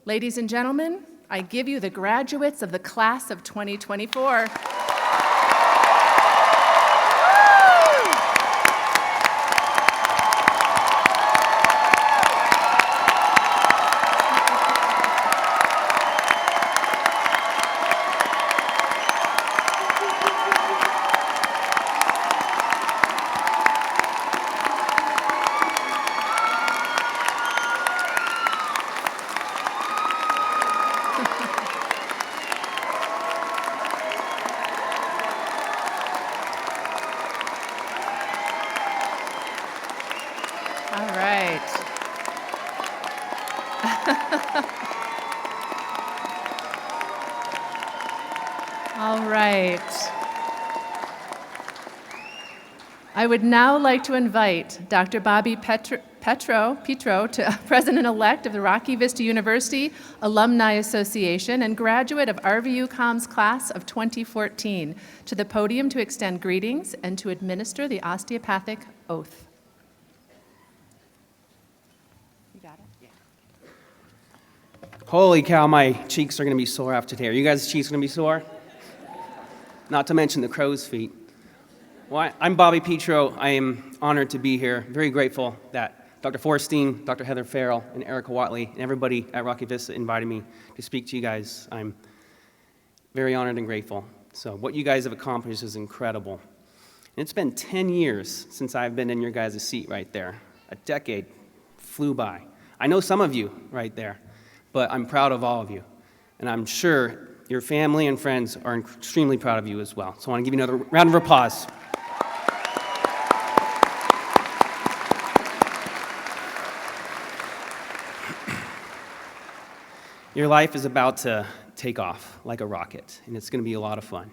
A: Ladies and gentlemen, I give you the graduates of the class of 2024. All right. All right. I would now like to invite Dr. Bobby Petro, President-elect of the Rocky Vista University Alumni Association and graduate of RVUCOM's class of 2014, to the podium to extend greetings and to administer the osteopathic oath. You got it?
J: Holy cow, my cheeks are going to be sore after today. Are you guys' cheeks going to be sore? Not to mention the crow's feet. Well, I'm Bobby Petro. I am honored to be here. Very grateful that Dr. Forstein, Dr. Heather Farrell, and Erica Watley, and everybody at Rocky Vista invited me to speak to you guys. I'm very honored and grateful. So what you guys have accomplished is incredible. And it's been 10 years since I've been in your guys' seat right there. A decade flew by. I know some of you right there, but I'm proud of all of you. And I'm sure your family and friends are extremely proud of you as well. So I want to give you another round of applause. Your life is about to take off like a rocket, and it's going to be a lot of fun.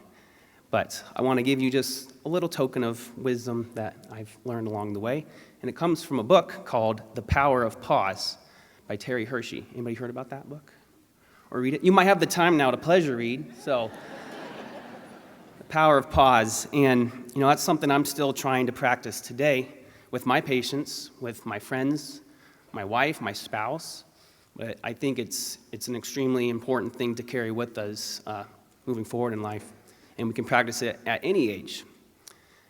J: But I want to give you just a little token of wisdom that I've learned along the way, and it comes from a book called The Power of Pause by Terry Hershey. Anybody heard about that book? Or read it? You might have the time now to pleasure read, so The Power of Pause. And, you know, that's something I'm still trying to practice today with my patients, with my friends, my wife, my spouse. But I think it's an extremely important thing to carry with us moving forward in life, and we can practice it at any age.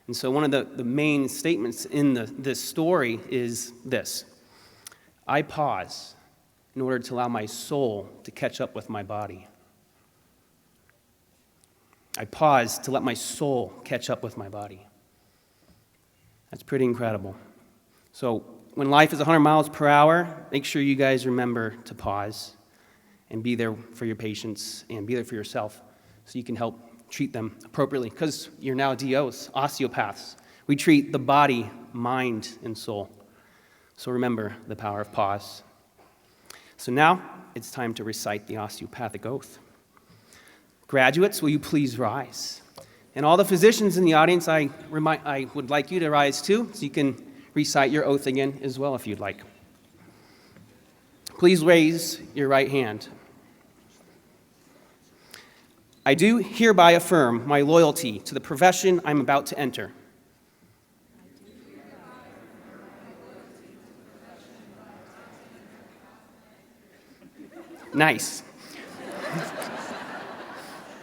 J: And so one of the main statements in this story is this: I pause in order to allow my soul to catch up with my body. I pause to let my soul catch up with my body. That's pretty incredible. So when life is 100 miles per hour, make sure you guys remember to pause and be there for your patients and be there for yourself so you can help treat them appropriately, because you're now DOs, osteopaths. We treat the body, mind, and soul. So remember the power of pause. So now it's time to recite the osteopathic oath. Graduates, will you please rise? And all the physicians in the audience, I would like you to rise too, so you can recite your oath again as well if you'd like. Please raise your right hand. I do hereby affirm my loyalty to the profession I'm about to enter. Nice.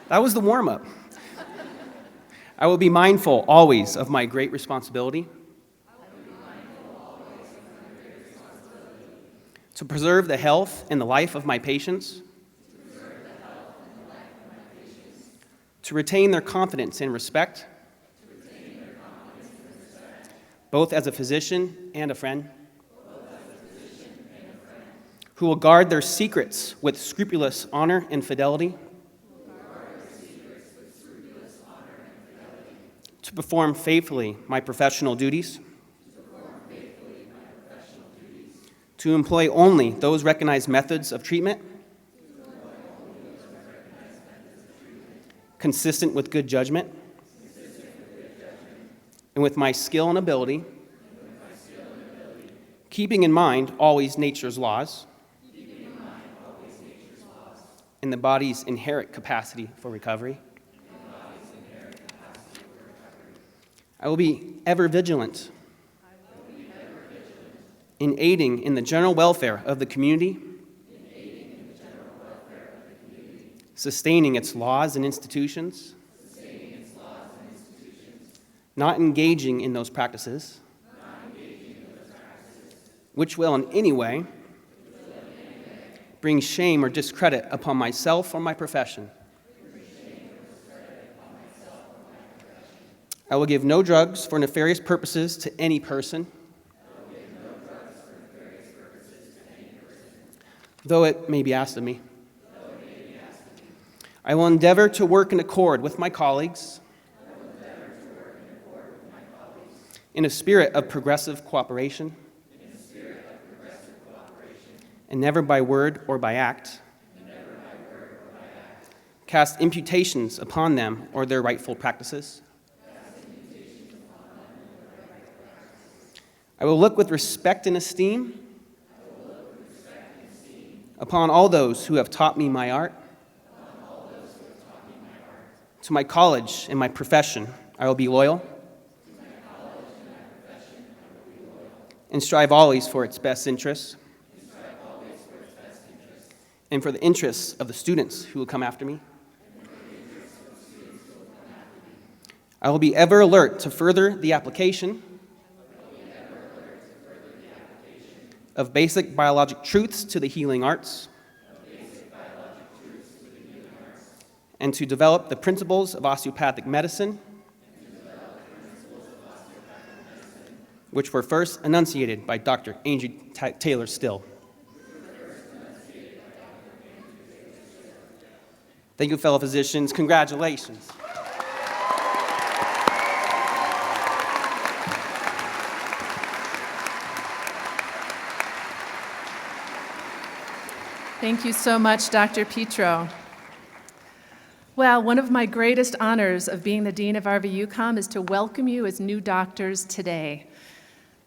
J: That was the warm-up. I will be mindful always of my great responsibility to preserve the health and the life of my patients, to retain their confidence and respect, both as a physician and a friend, who will guard their secrets with scrupulous honor and fidelity, to perform faithfully my professional duties, to employ only those recognized methods of treatment, consistent with good judgment, and with my skill and ability, keeping in mind always nature's laws, and the body's inherent capacity for recovery. I will be ever vigilant in aiding in the general welfare of the community, sustaining its laws and institutions, not engaging in those practices, which will in any way bring shame or discredit upon myself or my profession. I will give no drugs for nefarious purposes to any person, though it may be asked of me. I will endeavor to work in accord with my colleagues in a spirit of progressive cooperation, and never by word or by act cast imputations upon them or their rightful practices. I will look with respect and esteem upon all those who have taught me my art. To my college and my profession, I will be loyal and strive always for its best interests and for the interests of the students who will come after me. I will be ever alert to further the application of basic biologic truths to the healing arts, and to develop the principles of osteopathic medicine, which were first enunciated by Dr. Andrew Taylor Still. Thank you, fellow physicians. Congratulations.
A: Thank you so much, Dr. Petro. Well, one of my greatest honors of being the Dean of RVUCOM is to welcome you as new doctors today.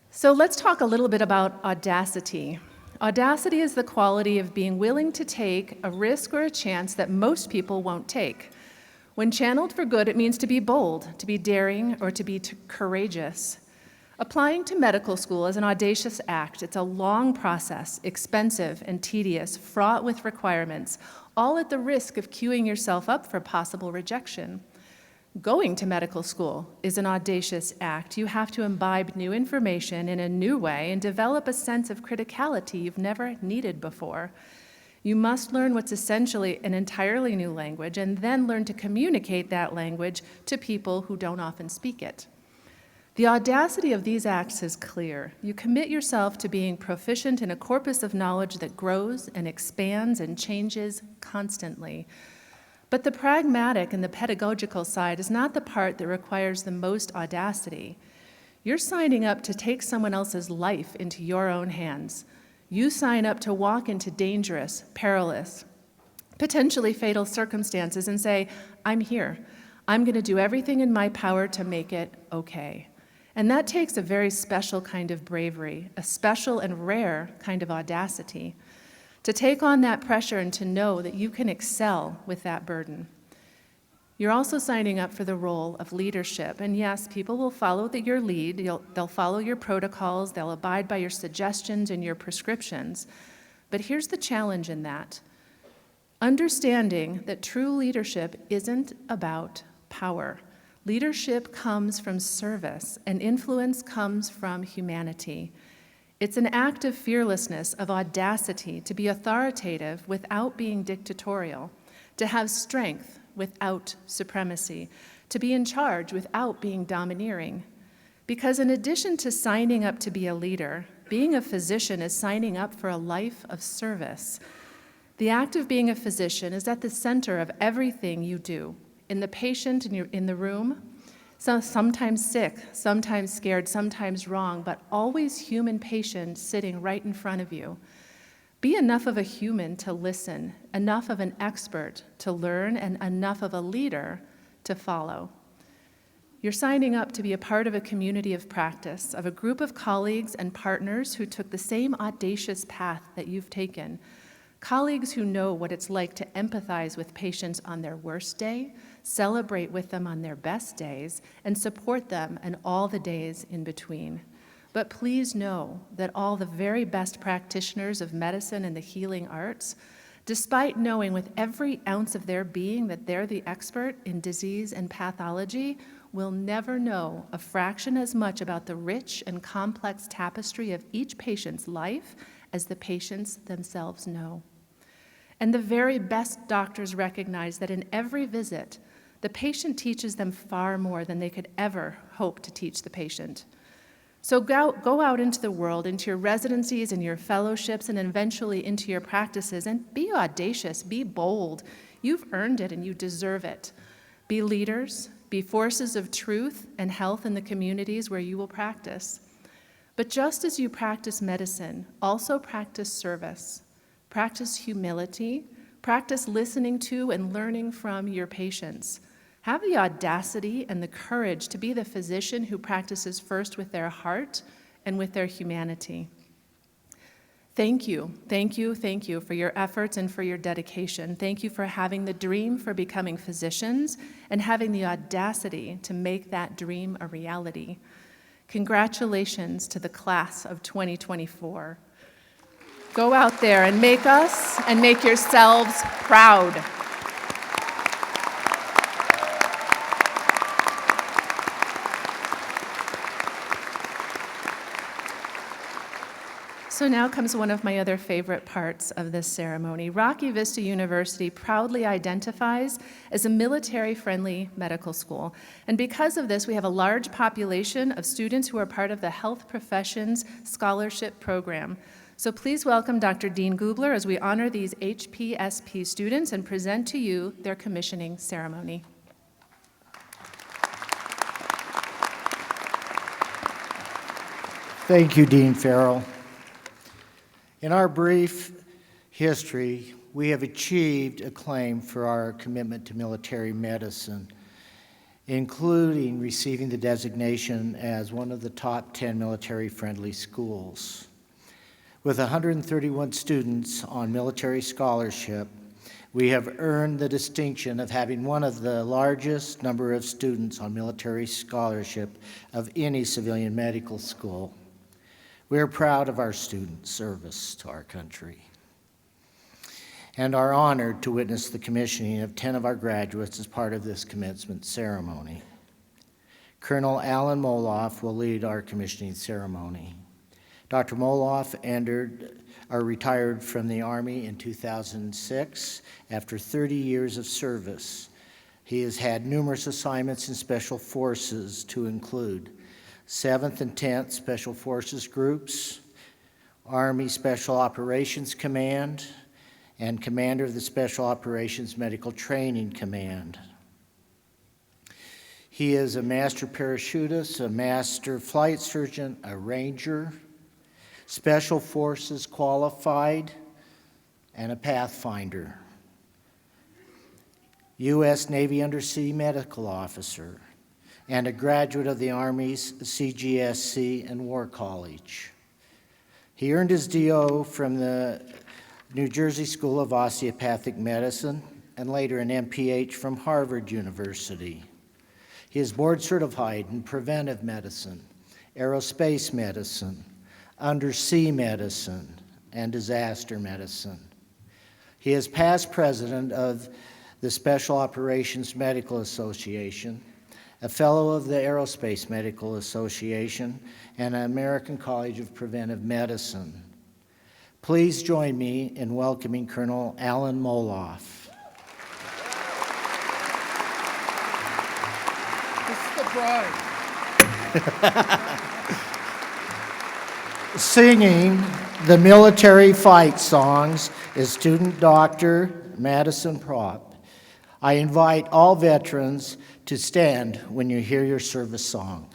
A: So let's talk a little bit about audacity. Audacity is the quality of being willing to take a risk or a chance that most people won't take. When channeled for good, it means to be bold, to be daring, or to be courageous. Applying to medical school is an audacious act. It's a long process, expensive and tedious, fraught with requirements, all at the risk of queuing yourself up for possible rejection. Going to medical school is an audacious act. You have to imbibe new information in a new way and develop a sense of criticality you've never needed before. You must learn what's essentially an entirely new language and then learn to communicate that language to people who don't often speak it. The audacity of these acts is clear. You commit yourself to being proficient in a corpus of knowledge that grows and expands and changes constantly. But the pragmatic and the pedagogical side is not the part that requires the most audacity. You're signing up to take someone else's life into your own hands. You sign up to walk into dangerous, perilous, potentially fatal circumstances and say, I'm here. I'm going to do everything in my power to make it okay. And that takes a very special kind of bravery, a special and rare kind of audacity, to take on that pressure and to know that you can excel with that burden. You're also signing up for the role of leadership. And yes, people will follow your lead. They'll follow your protocols. They'll abide by your suggestions and your prescriptions. But here's the challenge in that. Understanding that true leadership isn't about power. Leadership comes from service, and influence comes from humanity. It's an act of fearlessness, of audacity, to be authoritative without being dictatorial, to have strength without supremacy, to be in charge without being domineering. Because in addition to signing up to be a leader, being a physician is signing up for a life of service. The act of being a physician is at the center of everything you do. In the patient in the room, sometimes sick, sometimes scared, sometimes wrong, but always human patient sitting right in front of you. Be enough of a human to listen, enough of an expert to learn, and enough of a leader to follow. You're signing up to be a part of a community of practice, of a group of colleagues and partners who took the same audacious path that you've taken. Colleagues who know what it's like to empathize with patients on their worst day, celebrate with them on their best days, and support them in all the days in between. But please know that all the very best practitioners of medicine and the healing arts, despite knowing with every ounce of their being that they're the expert in disease and pathology, will never know a fraction as much about the rich and complex tapestry of each patient's life as the patients themselves know. And the very best doctors recognize that in every visit, the patient teaches them far more than they could ever hope to teach the patient. So go out into the world, into your residencies and your fellowships, and eventually into your practices, and be audacious, be bold. You've earned it and you deserve it. Be leaders, be forces of truth and health in the communities where you will practice. But just as you practice medicine, also practice service. Practice humility. Practice listening to and learning from your patients. Have the audacity and the courage to be the physician who practices first with their heart and with their humanity. Thank you, thank you, thank you for your efforts and for your dedication. Thank you for having the dream for becoming physicians and having the audacity to make that dream a reality. Congratulations to the class of 2024. Go out there and make us and make yourselves proud. So now comes one of my other favorite parts of this ceremony. Rocky Vista University proudly identifies as a military-friendly medical school. And because of this, we have a large population of students who are part of the Health Professions Scholarship Program. So please welcome Dr. Dean Gubler as we honor these HPSP students and present to you their commissioning ceremony.
K: Thank you, Dean Farrell. In our brief history, we have achieved acclaim for our commitment to military medicine, including receiving the designation as one of the top 10 military-friendly schools. With 131 students on military scholarship, we have earned the distinction of having one of the largest number of students on military scholarship of any civilian medical school. We are proud of our student service to our country and are honored to witness the commissioning of 10 of our graduates as part of this commencement ceremony. Colonel Alan Moloff will lead our commissioning ceremony. Dr. Moloff retired from the Army in 2006 after 30 years of service. He has had numerous assignments in Special Forces to include 7th and 10th Special Forces Groups, Army Special Operations Command, and Commander of the Special Operations Medical Training Command. He is a master parachutist, a master flight surgeon, a ranger, special forces qualified, and a pathfinder. U.S. Navy Undersea Medical Officer, and a graduate of the Army's CGSC and War College. He earned his DO from the New Jersey School of Osteopathic Medicine and later an MPH from Harvard University. He is board certified in preventive medicine, aerospace medicine, undersea medicine, and disaster medicine. He is past president of the Special Operations Medical Association, a fellow of the Aerospace Medical Association, and an American College of Preventive Medicine. Please join me in welcoming Colonel Alan Moloff. Singing the military fight songs is student doctor Madison Prop. I invite all veterans to stand when you hear your service song.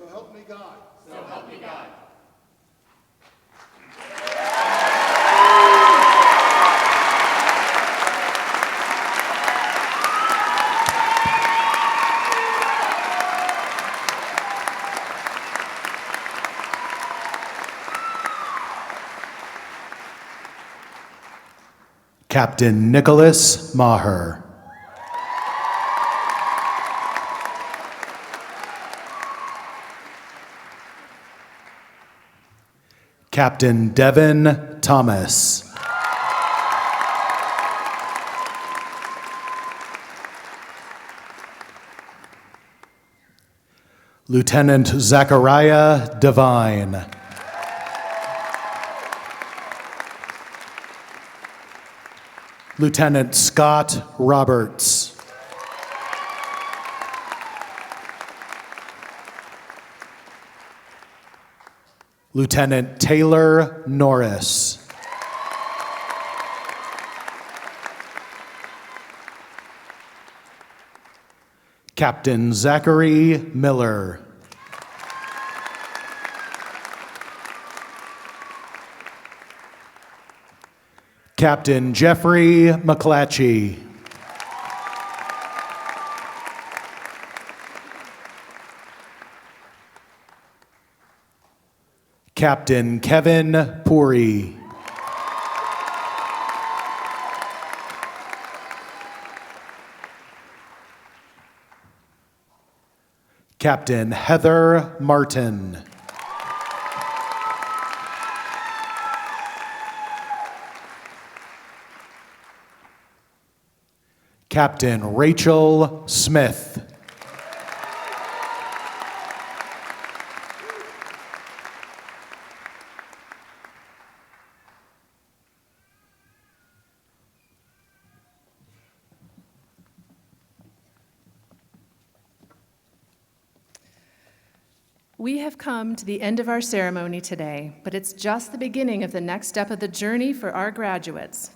L: So help me God. So help me God.
H: Captain Nicholas Maher. Captain Devin Thomas. Lieutenant Zachariah Devine. Lieutenant Scott Roberts. Lieutenant Taylor Norris. Captain Zachary Miller. Captain Jeffrey McClatchy. Captain Kevin Puri. Captain Heather Martin. Captain Rachel Smith.
A: We have come to the end of our ceremony today, but it's just the beginning of the next step of the journey for our graduates.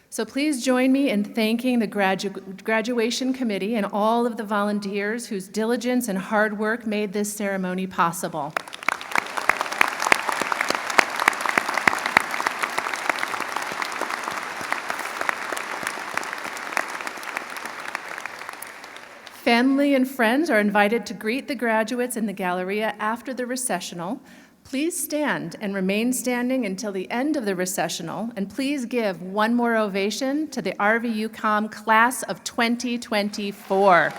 A: So please join me in thanking the graduation committee and all of the volunteers whose diligence and hard work made this ceremony possible. Family and friends are invited to greet the graduates in the Galleria after the recessional. Please stand and remain standing until the end of the recessional, and please give one more ovation to the RVUCOM class of 2024.